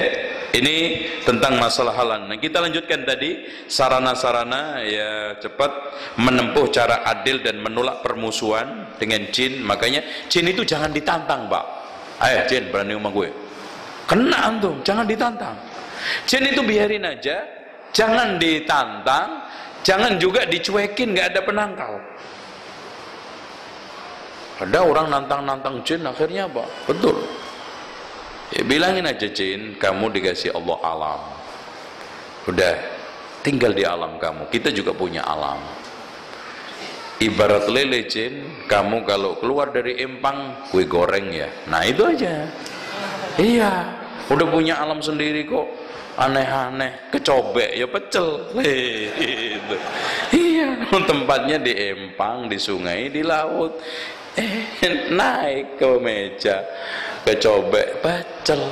ini tentang masalah halan. Nah, kita lanjutkan tadi sarana-sarana ya cepat menempuh cara adil dan menolak permusuhan dengan jin. Makanya jin itu jangan ditantang, Pak. Ayo jin, berani rumah gue. Kena antum, jangan ditantang. Jin itu biarin aja, jangan ditantang, jangan juga dicuekin, nggak ada penangkal. Ada orang nantang-nantang jin, akhirnya apa? Betul. Ya, bilangin aja jin, kamu dikasih Allah alam. Udah, tinggal di alam kamu. Kita juga punya alam. Ibarat lele jin, kamu kalau keluar dari empang, kue goreng ya. Nah itu aja. Iya, udah punya alam sendiri kok. Aneh-aneh, kecobek ya pecel. Gitu. Iya, tempatnya di empang, di sungai, di laut. Naik ke meja, kecobek, pecel.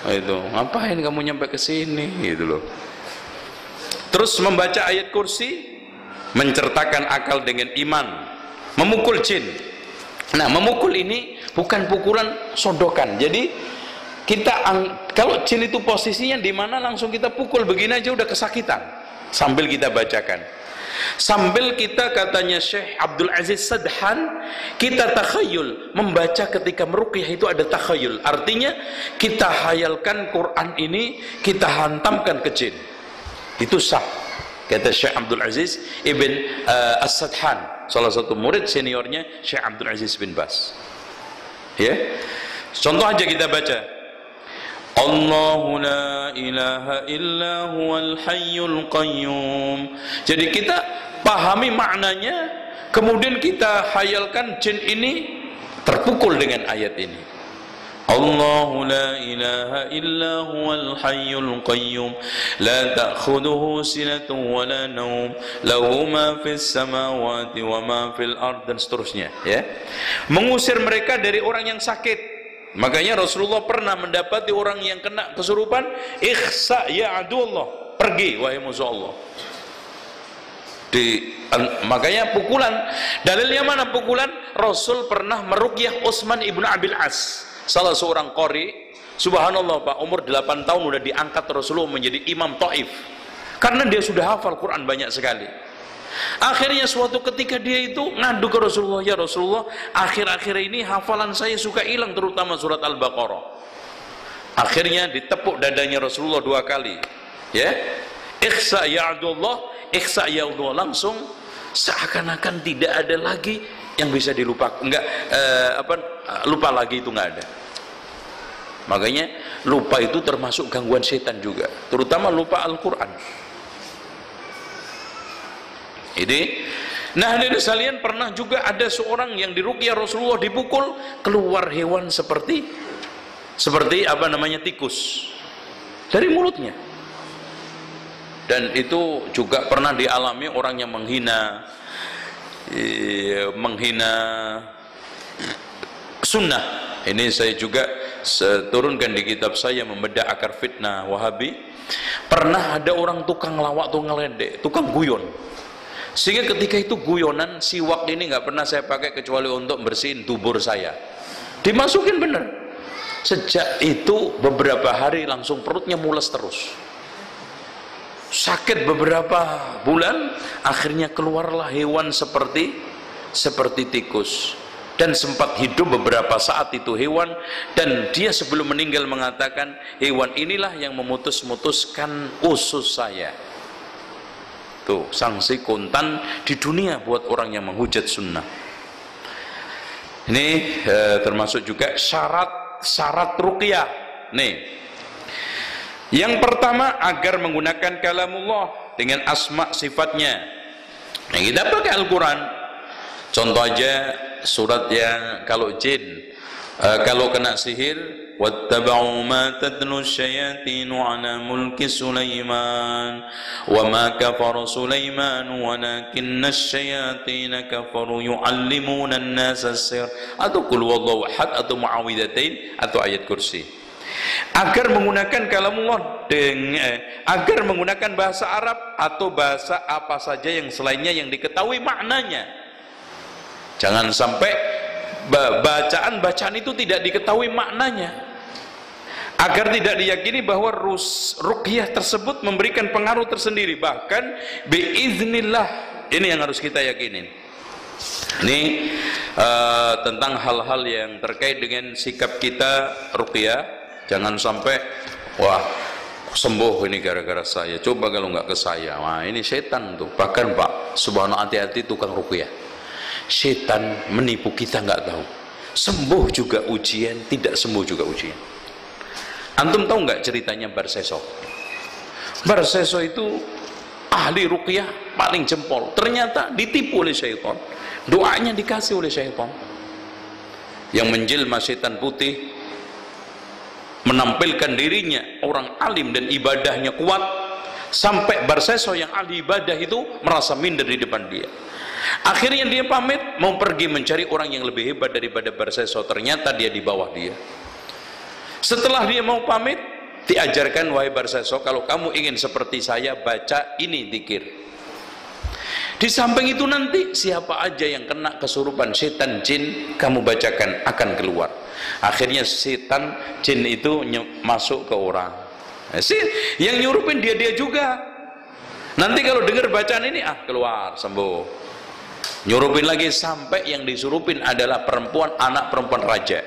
Itu, ngapain kamu nyampe ke sini gitu loh. Terus membaca ayat kursi, mencertakan akal dengan iman, memukul jin. Nah, memukul ini bukan pukulan sodokan. Jadi kita kalau jin itu posisinya di mana, langsung kita pukul begini aja udah kesakitan. Sambil kita bacakan. Sambil kita, katanya Syekh Abdul Aziz Sadhan, kita takhayul, membaca ketika meruqyah itu ada takhayul. Artinya kita hayalkan Quran ini, kita hantamkan ke jin. Itu sah. Kata Syekh Abdul Aziz Ibn As-Sadhan, salah satu murid seniornya Syekh Abdul Aziz bin Bas. Ya. Contoh aja kita baca. Allahu la ilaha illa huwal hayyul qayyum. Jadi kita pahami maknanya, kemudian kita hayalkan jin ini terpukul dengan ayat ini. Allahu la ilaha illa huwal hayyul qayyum la ta'khudhuhu sinatun wa la nawm lahu ma fis samawati wa ma fil ard, dan seterusnya, ya. Mengusir mereka dari orang yang sakit. Makanya Rasulullah pernah mendapati orang yang kena kesurupan, ikhsa ya aduallah, pergi wahai musuh Allah. Makanya pukulan, dalilnya mana pukulan? Rasul pernah meruqyah Utsman ibnu Abil As, salah seorang qori. Subhanallah Pak, umur 8 tahun udah diangkat Rasulullah menjadi imam Taif karena dia sudah hafal Quran banyak sekali. Akhirnya suatu ketika dia itu ngadu ke Rasulullah, ya Rasulullah, akhir-akhir ini hafalan saya suka hilang, terutama surat Al-Baqarah. Akhirnya ditepuk dadanya Rasulullah 2 kali, ya, ikhsa ya Abdullah, ikhsa ya Abdullah, langsung seakan-akan tidak ada lagi yang bisa dilupakan, lupa lagi itu nggak ada. Makanya lupa itu termasuk gangguan setan juga, terutama lupa Al-Quran. Ini, nah hadirin sekalian, pernah juga ada seorang yang diruqyah Rasulullah dipukul, keluar hewan seperti tikus dari mulutnya. Dan itu juga pernah dialami orang yang menghina sunnah. Ini saya juga turunkan di kitab saya, Membedah Akar Fitnah Wahabi. Pernah ada orang tukang lawak, tukang ngeledek, tukang guyon, sehingga ketika itu guyonan, siwak ini nggak pernah saya pakai kecuali untuk bersihin dubur saya, dimasukin bener. Sejak itu beberapa hari langsung perutnya mules terus, sakit beberapa bulan, akhirnya keluarlah hewan seperti tikus. Dan sempat hidup beberapa saat itu hewan, dan dia sebelum meninggal mengatakan, hewan inilah yang memutus-mutuskan usus saya. Tuh, sanksi kontan di dunia buat orang yang menghujat sunnah. Ini termasuk juga syarat ruqyah. Nih, yang pertama, agar menggunakan kalamullah dengan asma sifatnya. Nah, kita pakai Al-Quran. Contoh aja surat yang kalau jin, kalau kena sihir, wattaba'u ma tatlu syayatinu ala mulki Sulaiman wa ma kafara Sulaiman walakinna syayatina kafaru yu'allimuna an-nasa as-sihr, atau qul huwallahu ahad, atau muawwidzatain, atau ayat kursi. Agar menggunakan kalamullah agar menggunakan bahasa Arab atau bahasa apa saja yang selainnya yang diketahui maknanya. Jangan sampai bacaan itu tidak diketahui maknanya, agar tidak diyakini bahwa ruqyah tersebut memberikan pengaruh tersendiri, bahkan biiznillah. Ini yang harus kita yakinin. Ini tentang hal-hal yang terkait dengan sikap kita ruqyah. Jangan sampai, wah, sembuh ini gara-gara saya, coba kalau nggak ke saya, wah ini setan tuh. Bahkan Pak, subhanallah, hati-hati tukang ruqyah. Setan menipu kita nggak tahu. Sembuh juga ujian, tidak sembuh juga ujian. Antum tahu nggak ceritanya Barseso? Barseso itu ahli ruqyah paling jempol. Ternyata ditipu oleh syaitan. Doanya dikasih oleh syaitan. Yang menjelma setan putih, menampilkan dirinya orang alim dan ibadahnya kuat, sampai Barseso yang ahli ibadah itu merasa minder di depan dia. Akhirnya dia pamit mau pergi mencari orang yang lebih hebat daripada Barseso. Ternyata dia di bawah dia. Setelah dia mau pamit, diajarkan, wahai Barseso, kalau kamu ingin seperti saya, baca ini dzikir. Di samping itu nanti siapa aja yang kena kesurupan setan jin, kamu bacakan, akan keluar. Akhirnya setan jin itu masuk ke orang. Yang nyurupin dia juga. Nanti kalau dengar bacaan ini, keluar, sembuh. Nyurupin lagi sampai yang disurupin adalah perempuan, anak perempuan raja,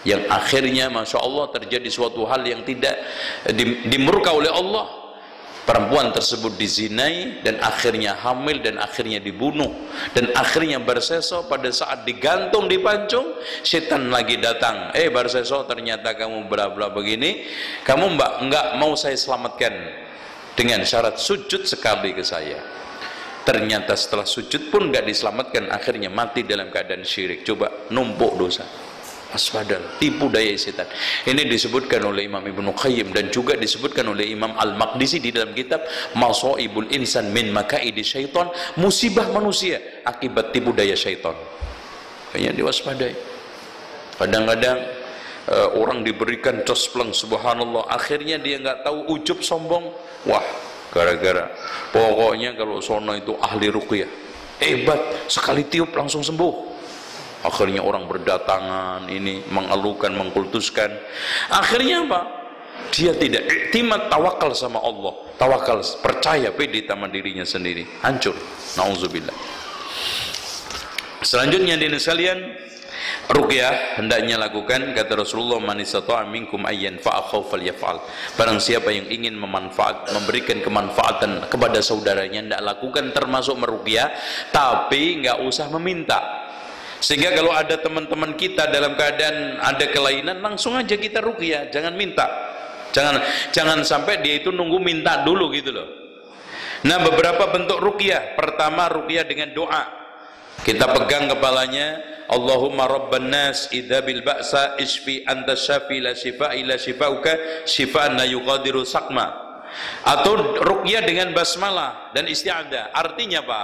yang akhirnya Masya Allah terjadi suatu hal yang tidak dimurka oleh Allah. Perempuan tersebut dizinai dan akhirnya hamil dan akhirnya dibunuh. Dan akhirnya Barseso pada saat digantung di pancung, setan lagi datang, Barseso, ternyata kamu bla bla begini, kamu enggak mau saya selamatkan dengan syarat sujud sekali ke saya. Ternyata setelah sujud pun nggak diselamatkan, akhirnya mati dalam keadaan syirik. Coba, numpuk dosa. Waspadal, tipu daya setan. Ini disebutkan oleh Imam Ibnu Qayyim dan juga disebutkan oleh Imam Al-Maqdisi di dalam kitab Masaibul Insan min Makaidi Syaitan, musibah manusia akibat tipu daya syaitan. Kayaknya diwaspadai. Kadang-kadang orang diberikan cospleng, subhanallah, akhirnya dia nggak tahu, ujub, sombong, wah, gara-gara pokoknya kalau sono itu ahli ruqyah hebat, sekali tiup langsung sembuh. Akhirnya orang berdatangan ini mengeluhkan, mengkultuskan. Akhirnya apa? Dia tidak iktimat, tawakal sama Allah, tawakal, percaya pede sama dirinya sendiri, hancur. Nauzubillah. Selanjutnya hadirin sekalian, ruqyah hendaknya lakukan, kata Rasulullah, man istata'a minkum ayyan fa'akhaw falyaf'al. Barang siapa yang ingin memberikan kemanfaatan kepada saudaranya, hendak lakukan, termasuk meruqyah, tapi enggak usah meminta. Sehingga kalau ada teman-teman kita dalam keadaan ada kelainan, langsung aja kita ruqyah, jangan minta. Jangan sampai dia itu nunggu minta dulu gitu loh. Nah, beberapa bentuk ruqyah. Pertama, ruqyah dengan doa. Kita pegang kepalanya, Allahumma rabban nas idza bil ba'sa isfi anta syafi la shifa illa shifauka shifaan la yughadiru saqma. Atau ruqyah dengan basmalah dan isti'adzah. Artinya apa?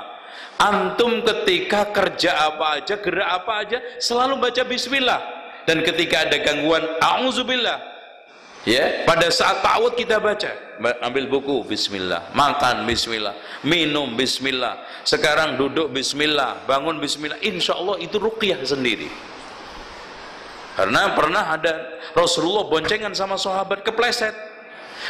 Antum ketika kerja apa aja, gerak apa aja, selalu baca bismillah. Dan ketika ada gangguan, a'udzubillah. Ya, pada saat ta'awud kita baca, ambil buku bismillah, makan bismillah, minum bismillah, sekarang duduk bismillah, bangun bismillah, insya Allah itu ruqyah sendiri. Karena pernah ada Rasulullah boncengan sama sahabat kepleset,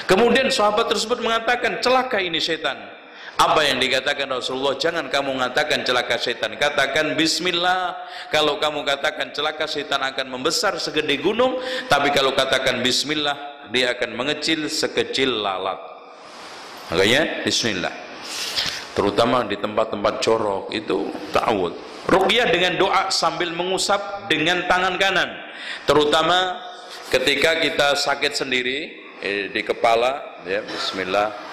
kemudian sahabat tersebut mengatakan, celaka ini setan. Apa yang dikatakan Rasulullah? Jangan kamu mengatakan celaka setan, katakan bismillah. Kalau kamu katakan celaka setan akan membesar segede gunung, tapi kalau katakan bismillah dia akan mengecil sekecil lalat. Makanya bismillah, terutama di tempat-tempat jorok itu ta'awud. Ruqyah dengan doa sambil mengusap dengan tangan kanan, terutama ketika kita sakit sendiri di kepala, ya, bismillah,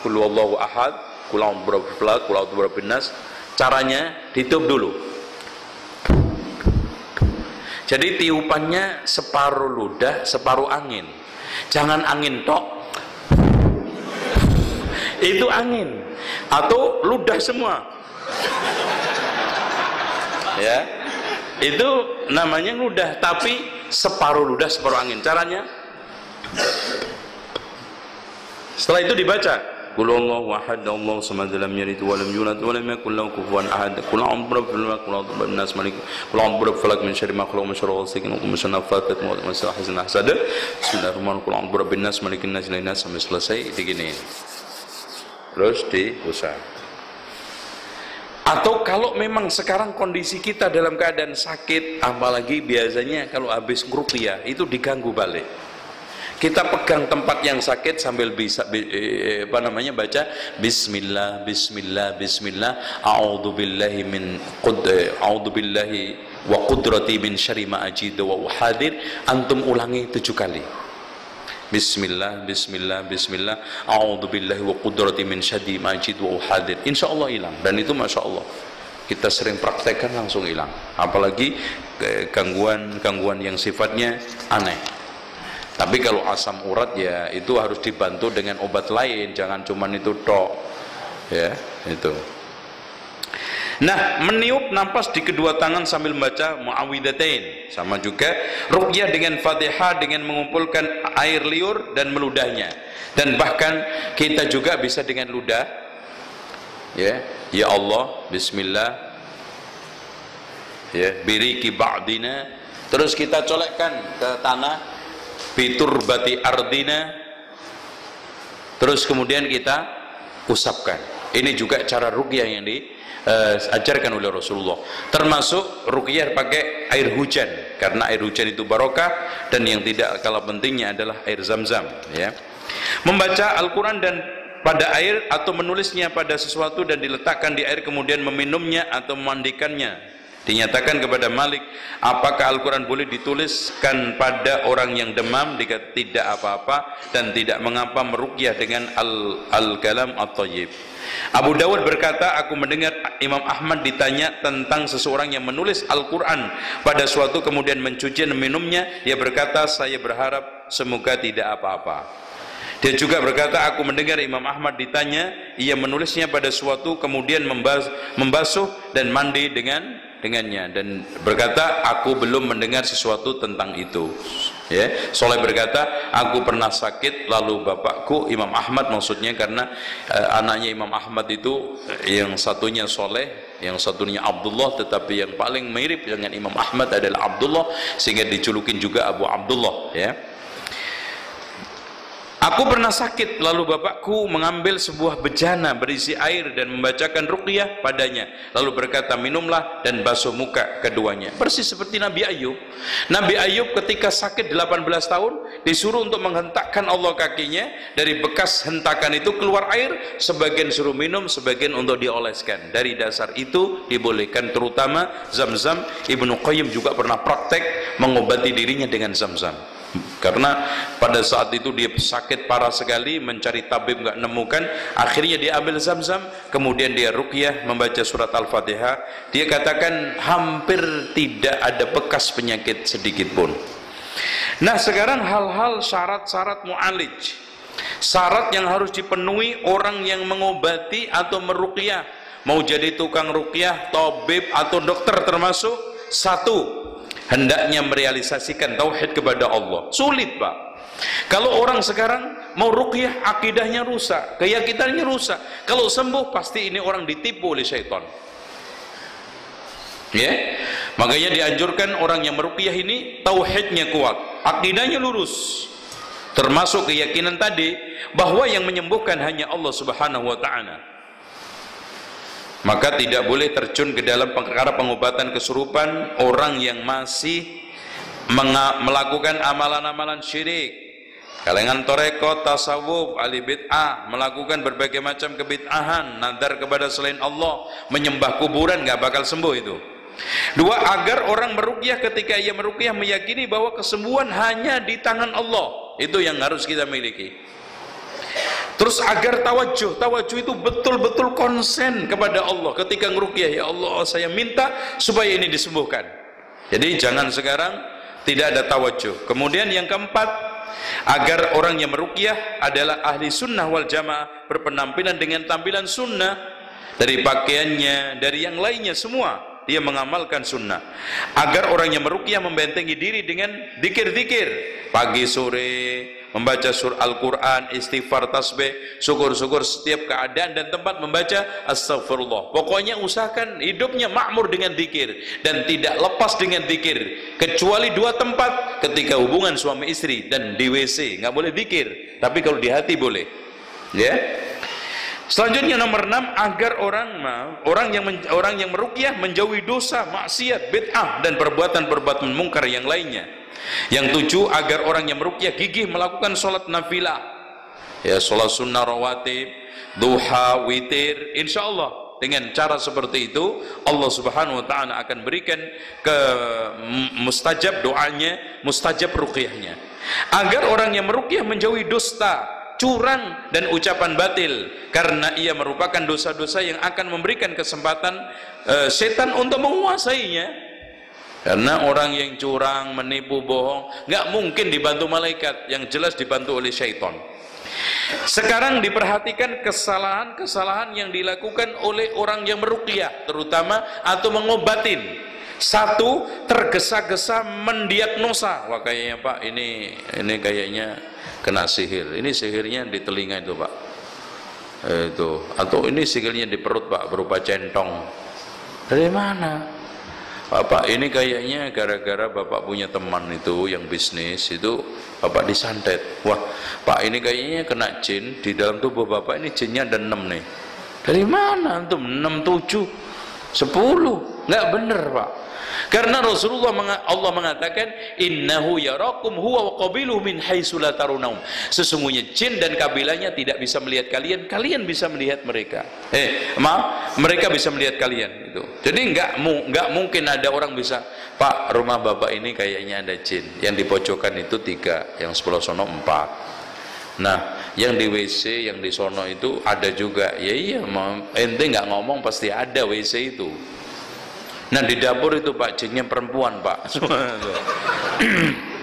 Qul huwallahu ahad, qul a'udzu birabbil falaq, qul a'udzu birabbin nas. Caranya ditiup dulu. Jadi tiupannya separuh ludah, separuh angin. Jangan angin tok. Itu angin. Atau ludah semua. Ya. Itu namanya ludah, tapi separuh ludah, separuh angin. Caranya setelah itu dibaca Qul huwallahu ahad, Allahu samad, lam yalid wa lam yulad wa lam yakul lahu kufuwan ahad. Qul a'udzu birabbil falaq, qul a'udzu birabbin nas, malik, qul a'udzu birabbil falaq min syarri ma khalaq, min syarri ghasiqin wa min syarri naffathat wa min syarri hasidin hasad. Bismillahirrahmanirrahim. Qul a'udzu birabbin nas, malikin nas, ilahin nas, sampai selesai diginiin. Terus diusap. Atau kalau memang sekarang kondisi kita dalam keadaan sakit, apalagi biasanya kalau habis ruqyah itu diganggu balik. Kita pegang tempat yang sakit sambil bisa baca bismillah, bismillah, bismillah, a'udzubillahi wa qudrati min syarri ma ajidu wa uhadir. Antum ulangi 7 kali. Bismillah, bismillah, bismillah, a'udzubillahi wa qudrati min syarri ma ajidu wa uhadir. Insyaallah hilang. Dan itu masya Allah kita sering praktekkan langsung hilang. Apalagi gangguan yang sifatnya aneh. Tapi kalau asam urat ya itu harus dibantu dengan obat lain, jangan cuman itu tok. Ya, itu. Nah, meniup nafas di kedua tangan sambil membaca muawwidzatain. Sama juga ruqyah dengan Fatihah dengan mengumpulkan air liur dan meludahnya. Dan bahkan kita juga bisa dengan ludah. Ya, ya Allah, bismillah. Ya, biriki ba'dina. Terus kita colekkan ke tanah, biturbati ardina, terus kemudian kita usapkan. Ini juga cara ruqyah yang diajarkan oleh Rasulullah, termasuk ruqyah pakai air hujan, karena air hujan itu barokah, dan yang tidak kalah pentingnya adalah air zam-zam. Ya, membaca Al-Quran dan pada air atau menulisnya pada sesuatu dan diletakkan di air kemudian meminumnya atau memandikannya. Dinyatakan kepada Malik, apakah Al-Quran boleh dituliskan pada orang yang demam? Dikatakan tidak apa-apa dan tidak mengapa meruqyah dengan al-kalam at-thayyib. Abu Dawud berkata, aku mendengar Imam Ahmad ditanya tentang seseorang yang menulis Al-Quran pada suatu kemudian mencuci dan minumnya. Dia berkata, saya berharap semoga tidak apa-apa. Dia juga berkata, aku mendengar Imam Ahmad ditanya, ia menulisnya pada suatu kemudian membasuh dan mandi dengannya, dan berkata, aku belum mendengar sesuatu tentang itu. Ya, Soleh berkata, aku pernah sakit lalu bapakku bapakku Imam Ahmad maksudnya, karena anaknya Imam Ahmad itu yang satunya Soleh, yang satunya Abdullah, tetapi yang paling mirip dengan Imam Ahmad adalah Abdullah, sehingga dijulukin juga Abu Abdullah, ya. Aku pernah sakit, lalu bapakku mengambil sebuah bejana berisi air dan membacakan ruqyah padanya, lalu berkata, minumlah dan basuh muka keduanya. Persis seperti Nabi Ayub. Nabi Ayub ketika sakit 18 tahun disuruh untuk menghentakkan Allah kakinya, dari bekas hentakan itu keluar air, sebagian suruh minum, sebagian untuk dioleskan. Dari dasar itu dibolehkan, terutama Zam-Zam. Ibnu Qayyim juga pernah praktek mengobati dirinya dengan Zam-Zam, karena pada saat itu dia sakit parah sekali, mencari tabib nggak nemukan, akhirnya dia ambil Zam-Zam, kemudian dia ruqyah membaca surat Al-Fatihah. Dia katakan hampir tidak ada bekas penyakit sedikit pun. Nah, sekarang hal-hal syarat-syarat mu'alij, syarat yang harus dipenuhi orang yang mengobati atau meruqyah, mau jadi tukang ruqyah, tabib atau dokter termasuk. Satu, hendaknya merealisasikan tauhid kepada Allah. Sulit, Pak. Kalau orang sekarang mau ruqyah, akidahnya rusak, keyakinannya rusak. Kalau sembuh, pasti ini orang ditipu oleh syaitan. Ya, makanya dianjurkan orang yang meruqyah ini tauhidnya kuat, akidahnya lurus, termasuk keyakinan tadi bahwa yang menyembuhkan hanya Allah Subhanahu wa taala. Maka tidak boleh terjun ke dalam perkara pengobatan kesurupan orang yang masih melakukan amalan-amalan syirik, kalangan torekot, tasawuf, ahli bid'ah, melakukan berbagai macam kebid'ahan, nadar kepada selain Allah, menyembah kuburan, nggak bakal sembuh itu. Dua, agar orang meruqyah ketika ia meruqyah meyakini bahwa kesembuhan hanya di tangan Allah. Itu yang harus kita miliki. Terus agar tawajuh itu betul-betul konsen kepada Allah ketika ngeruqyah. Ya Allah, saya minta supaya ini disembuhkan. Jadi jangan sekarang tidak ada tawajuh. Kemudian yang keempat, agar orang yang meruqyah adalah ahli sunnah wal jamaah, berpenampilan dengan tampilan sunnah, dari pakaiannya, dari yang lainnya semua dia mengamalkan sunnah. Agar orang yang meruqyah membentengi diri dengan zikir-zikir pagi sore, membaca surah Al-Quran, istighfar, tasbih, syukur-syukur setiap keadaan dan tempat, membaca astagfirullah. Pokoknya usahakan hidupnya makmur dengan zikir dan tidak lepas dengan zikir, kecuali dua tempat: ketika hubungan suami istri dan di WC nggak boleh zikir, tapi kalau di hati boleh, ya. Selanjutnya nomor 6, agar orang yang meruqyah menjauhi dosa, maksiat, bid'ah dan perbuatan-perbuatan mungkar yang lainnya. Yang 7, agar orang yang meruqyah gigih melakukan sholat nafilah, ya, sholat sunnah rawatib, duha, witir. Insya Allah dengan cara seperti itu Allah Subhanahu wa ta'ala akan berikan ke mustajab doanya, mustajab ruqyahnya. Agar orang yang meruqyah menjauhi dusta, curang dan ucapan batil, karena ia merupakan dosa-dosa yang akan memberikan kesempatan setan untuk menguasainya. Karena orang yang curang, menipu, bohong, nggak mungkin dibantu malaikat, yang jelas dibantu oleh syaitan. Sekarang diperhatikan kesalahan-kesalahan yang dilakukan oleh orang yang meruqyah terutama atau mengobatin. Satu, tergesa-gesa mendiagnosa. Wah, kayaknya Pak ini kayaknya kena sihir. Ini sihirnya di telinga itu Pak. Itu. Atau ini sihirnya di perut Pak, berupa centong. Dari mana? Bapak ini kayaknya gara-gara Bapak punya teman itu yang bisnis, itu Bapak disantet. Wah, Pak ini kayaknya kena jin, di dalam tubuh Bapak ini jinnya ada 6 nih. Dari mana antum? 6, 7, 10? Nggak bener Pak. Karena Allah mengatakan innahu yarakum huwa wa qabiluhu min haitsu la tarunaum. Sesungguhnya jin dan kabilahnya tidak bisa melihat kalian, kalian bisa melihat mereka. Mereka bisa melihat kalian itu. Jadi enggak mungkin ada orang bisa, Pak, rumah Bapak ini kayaknya ada jin. Yang di pojokan itu 3, yang sebelah sono 4. Nah, yang di WC, yang di sono itu ada juga. Ya iya, ente nggak ngomong pasti ada WC itu. Nah, di dapur itu Pak, jinnya perempuan Pak.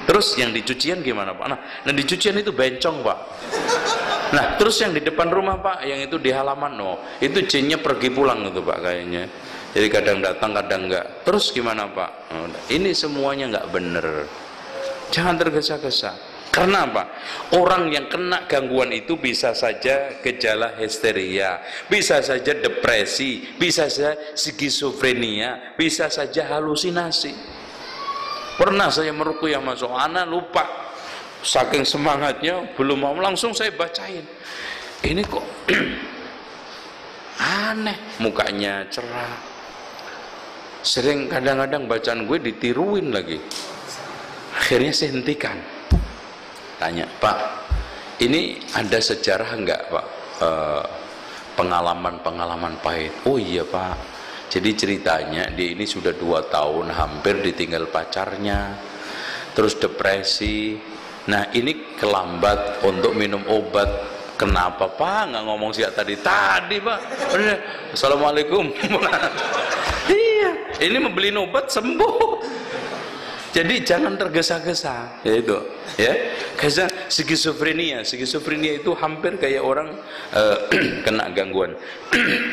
Terus yang di cucian gimana Pak? Nah di cucian itu bencong Pak. Nah terus yang di depan rumah Pak, yang itu di halaman, itu jinnya pergi pulang itu Pak kayaknya. Jadi kadang datang kadang enggak. Terus gimana Pak? Ini semuanya enggak bener. Jangan tergesa-gesa. Karena apa? Orang yang kena gangguan itu bisa saja gejala histeria, bisa saja depresi, bisa saja skizofrenia, bisa saja halusinasi. Pernah saya meruqyah masuk anak, lupa, saking semangatnya belum mau, langsung saya bacain. Ini kok aneh, mukanya cerah. Sering kadang-kadang bacaan gue ditiruin lagi. Akhirnya saya hentikan. Tanya, Pak, ini ada sejarah enggak, Pak? Pengalaman-pengalaman pahit. Oh iya, Pak. Jadi ceritanya dia ini sudah 2 tahun hampir ditinggal pacarnya, terus depresi. Nah, ini kelambat untuk minum obat. Kenapa, Pak? Nggak ngomong sejak tadi, Pak. Assalamualaikum. Iya, ini membeli obat sembuh. Jadi jangan tergesa-gesa, yaitu, ya. Karena skizofrenia itu hampir kayak orang kena gangguan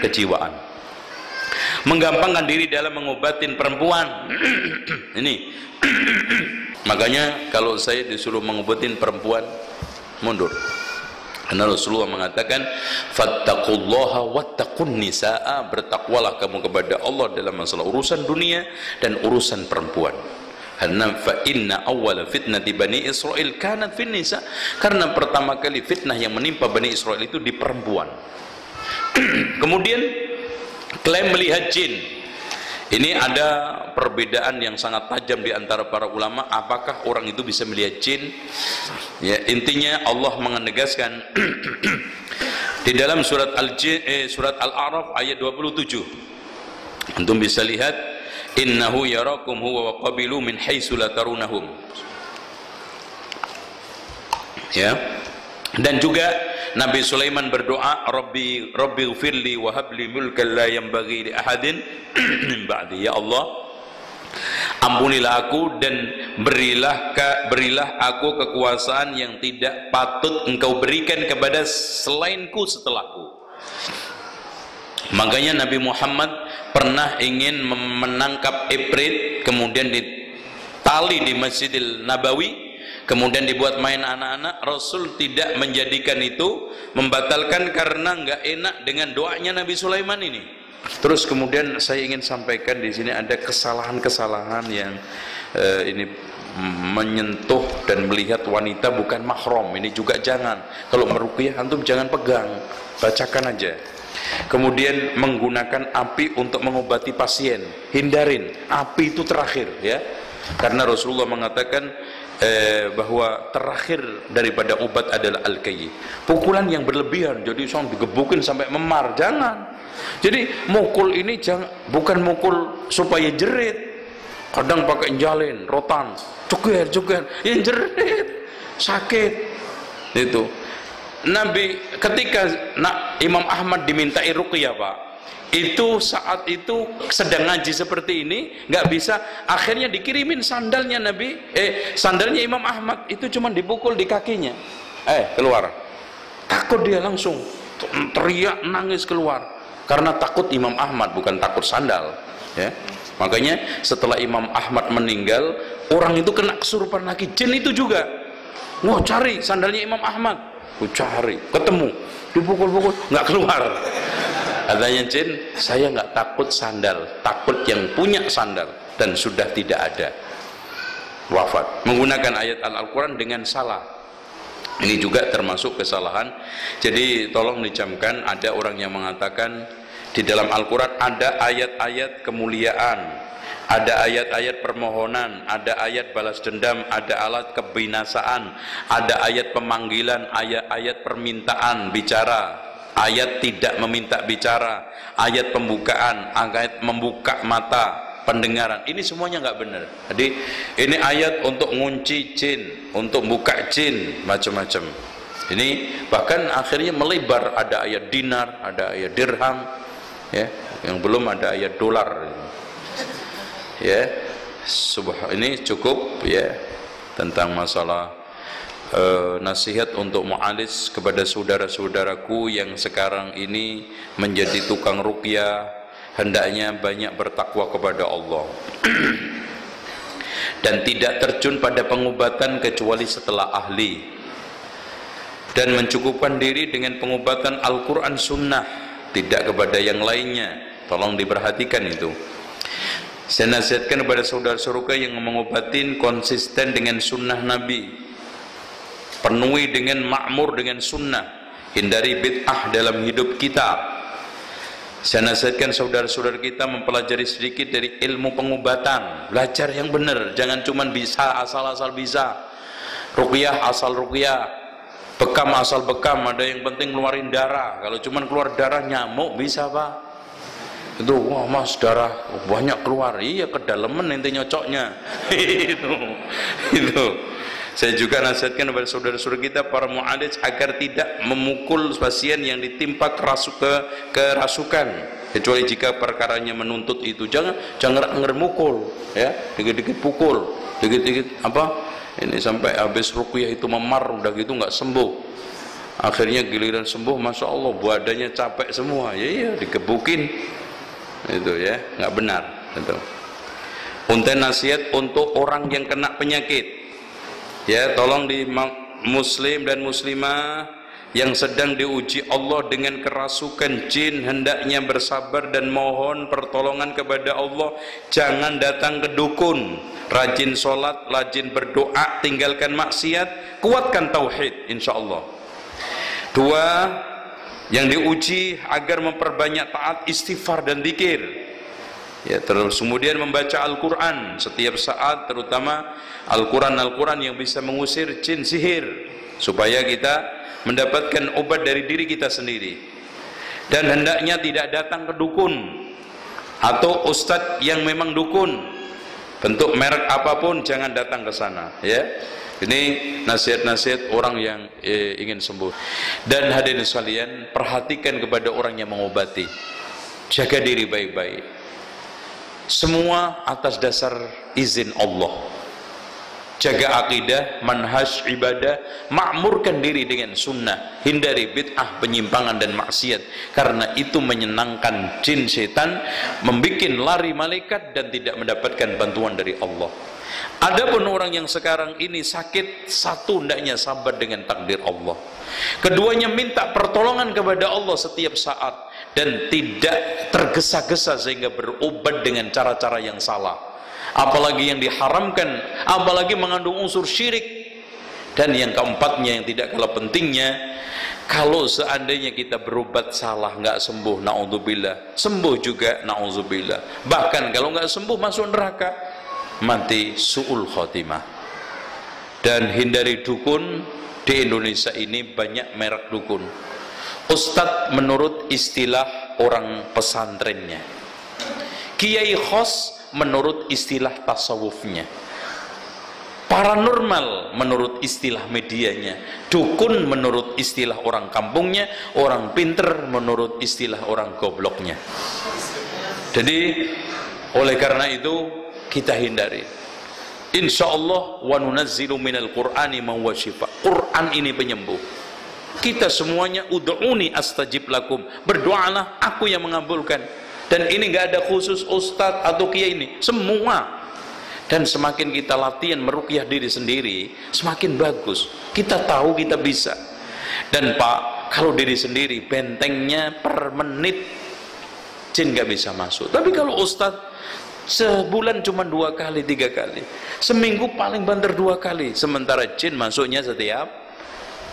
kejiwaan. Menggampangkan diri dalam mengobatin perempuan. Ini. Makanya kalau saya disuruh mengobatin perempuan, mundur. Karena Rasulullah mengatakan, fattaqullaha wattaqun nisaa, bertakwalah kamu kepada Allah dalam masalah urusan dunia dan urusan perempuan. Karena fa inna awwala fitnati Bani Israil kanat fin nisa, karena pertama kali fitnah yang menimpa Bani Israil itu di perempuan. Kemudian klaim melihat jin. Ini ada perbedaan yang sangat tajam di antara para ulama, apakah orang itu bisa melihat jin? Ya, intinya Allah menegaskan di dalam surat Al-A'raf ayat 27. Antum bisa lihat, innahu yarakum huwa wa qabilu min haitsu la tarunahum. Ya. Dan juga Nabi Sulaiman berdoa, Rabbi ighfirli wa habli mulkan la yanbaghi li ahadin min ba'di. Ya Allah, ampunilah aku dan berilah aku kekuasaan yang tidak patut engkau berikan kepada selainku setelahku. Makanya Nabi Muhammad pernah ingin menangkap Ifrit, kemudian ditali di Masjidil Nabawi, kemudian dibuat main anak-anak. Rasul tidak menjadikan itu, membatalkan karena nggak enak dengan doanya Nabi Sulaiman ini. Terus kemudian saya ingin sampaikan di sini ada kesalahan-kesalahan yang ini menyentuh dan melihat wanita bukan mahram. Ini juga jangan. Kalau meruqyah antum jangan pegang, bacakan aja. Kemudian menggunakan api untuk mengobati pasien, hindarin. Api itu terakhir, ya. Karena Rasulullah mengatakan bahwa terakhir daripada obat adalah al-kayy. Pukulan yang berlebihan, jadi sang digebukin sampai memar, jangan. Jadi mukul ini bukan mukul supaya jerit. Kadang pakai jalin, rotan, cuker, yang jerit, sakit. Itu. Nabi ketika Imam Ahmad dimintai ruqyah, Pak, itu saat itu sedang ngaji seperti ini, nggak bisa, akhirnya dikirimin sandalnya sandalnya Imam Ahmad itu cuma dipukul di kakinya, keluar. Takut dia, langsung teriak nangis keluar karena takut Imam Ahmad, bukan takut sandal, ya. Makanya setelah Imam Ahmad meninggal, orang itu kena kesurupan lagi, jin itu juga. Wah, cari sandalnya Imam Ahmad. Cari, ketemu, dipukul-pukul, nggak keluar. Katanya jin, saya nggak takut sandal, takut yang punya sandal, dan sudah tidak ada. Wafat. Menggunakan ayat Al-Quran dengan salah. Ini juga termasuk kesalahan. Jadi tolong dicamkan, ada orang yang mengatakan di dalam Al-Quran ada ayat-ayat kemuliaan, ada ayat-ayat permohonan, ada ayat balas dendam, ada alat kebinasaan, ada ayat pemanggilan, ayat-ayat permintaan bicara, ayat tidak meminta bicara, ayat pembukaan, ayat membuka mata pendengaran. Ini semuanya nggak benar. Jadi ini ayat untuk ngunci jin, untuk buka jin, macam-macam. Ini bahkan akhirnya melebar, ada ayat dinar, ada ayat dirham, ya, yang belum ada ayat dolar. Ya, ini cukup, ya, tentang masalah nasihat untuk mu'alis kepada saudara-saudaraku yang sekarang ini menjadi tukang ruqyah. Hendaknya banyak bertakwa kepada Allah. dan tidak terjun pada pengobatan kecuali setelah ahli, dan mencukupkan diri dengan pengobatan Al-Quran Sunnah, tidak kepada yang lainnya. Tolong diperhatikan itu. Saya nasihatkan kepada saudara-saudara yang mengobatin konsisten dengan sunnah Nabi, penuhi dengan makmur dengan sunnah, hindari bid'ah dalam hidup kita. Saya nasihatkan saudara-saudara kita mempelajari sedikit dari ilmu pengobatan, belajar yang benar, jangan cuma bisa asal-asal bisa, ruqyah asal ruqyah, bekam asal bekam. Ada yang penting ngeluarin darah. Kalau cuma keluar darah nyamuk bisa pak? Itu wah mas darah banyak keluar, iya kedalaman nanti nyocoknya. itu. Saya juga nasihatkan kepada saudara-saudara kita para mu'alij agar tidak memukul pasien yang ditimpa kerasukan, kecuali jika perkaranya menuntut itu. Jangan ngeremukul ya, dikit-dikit pukul, dikit-dikit apa ini sampai habis ruqyah itu memar, udah gitu nggak sembuh. Akhirnya giliran sembuh, masya Allah badannya capek semua. Ya iya dikebukin, itu ya nggak benar. Itu. Untuk nasihat untuk orang yang kena penyakit. Ya, tolong di muslim dan muslimah yang sedang diuji Allah dengan kerasukan jin, hendaknya bersabar dan mohon pertolongan kepada Allah. Jangan datang ke dukun. Rajin sholat, rajin berdoa, tinggalkan maksiat, kuatkan tauhid, insya Allah. Dua, yang diuji agar memperbanyak taat, istighfar dan dzikir. Ya, terus kemudian membaca Al-Quran setiap saat, terutama Al-Quran yang bisa mengusir jin sihir, supaya kita mendapatkan obat dari diri kita sendiri. Dan hendaknya tidak datang ke dukun atau ustadz yang memang dukun, bentuk merek apapun jangan datang ke sana ya. Ini nasihat-nasihat orang yang ingin sembuh. Dan hadirin sekalian, perhatikan kepada orang yang mengobati, jaga diri baik-baik. Semua atas dasar izin Allah. Jaga akidah, manhaj ibadah, makmurkan diri dengan sunnah, hindari bid'ah, penyimpangan dan maksiat, karena itu menyenangkan jin setan, membuat lari malaikat dan tidak mendapatkan bantuan dari Allah. Adapun orang yang sekarang ini sakit, satu hendaknya sabar dengan takdir Allah, keduanya minta pertolongan kepada Allah setiap saat dan tidak tergesa-gesa sehingga berobat dengan cara-cara yang salah, apalagi yang diharamkan, apalagi mengandung unsur syirik. Dan yang keempatnya yang tidak kalah pentingnya, kalau seandainya kita berobat salah nggak sembuh, naudzubillah, sembuh juga naudzubillah, bahkan kalau nggak sembuh masuk neraka, mati su'ul khotimah. Dan hindari dukun. Di Indonesia ini banyak merek dukun. Ustadz menurut istilah orang pesantrennya, kiai khos menurut istilah tasawufnya, paranormal menurut istilah medianya, dukun menurut istilah orang kampungnya, orang pinter menurut istilah orang gobloknya. Jadi oleh karena itu kita hindari. Insya Allah wa nunazzilu minal qur'ani ma huwa syifa. Quran ini penyembuh. Kita semuanya ud'uni astajib lakum, berdoalah aku yang mengabulkan. Dan ini nggak ada khusus ustadz atau kiai, ini semua. Dan semakin kita latihan meruqyah diri sendiri, semakin bagus. Kita tahu kita bisa. Dan Pak, kalau diri sendiri bentengnya per menit jin nggak bisa masuk. Tapi kalau ustadz sebulan cuma 2 kali 3 kali, seminggu paling banter 2 kali, sementara jin masuknya setiap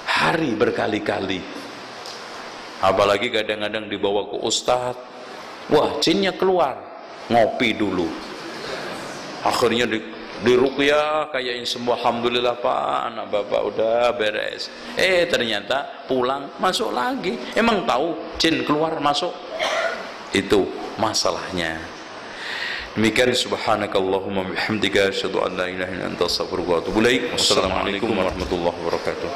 hari berkali-kali. Apalagi kadang-kadang dibawa ke ustadz, wah jinnya keluar, ngopi dulu, akhirnya di ruqyah kayak semua, alhamdulillah pak, anak bapak udah beres. Ternyata pulang masuk lagi. Emang tahu jin keluar masuk? Itu masalahnya. Demikian, subhanakallahumma bihamdika asyhadu an la ilaha illa anta astaghfiruka wa atubu ilaik. Wassalamualaikum warahmatullahi wabarakatuh.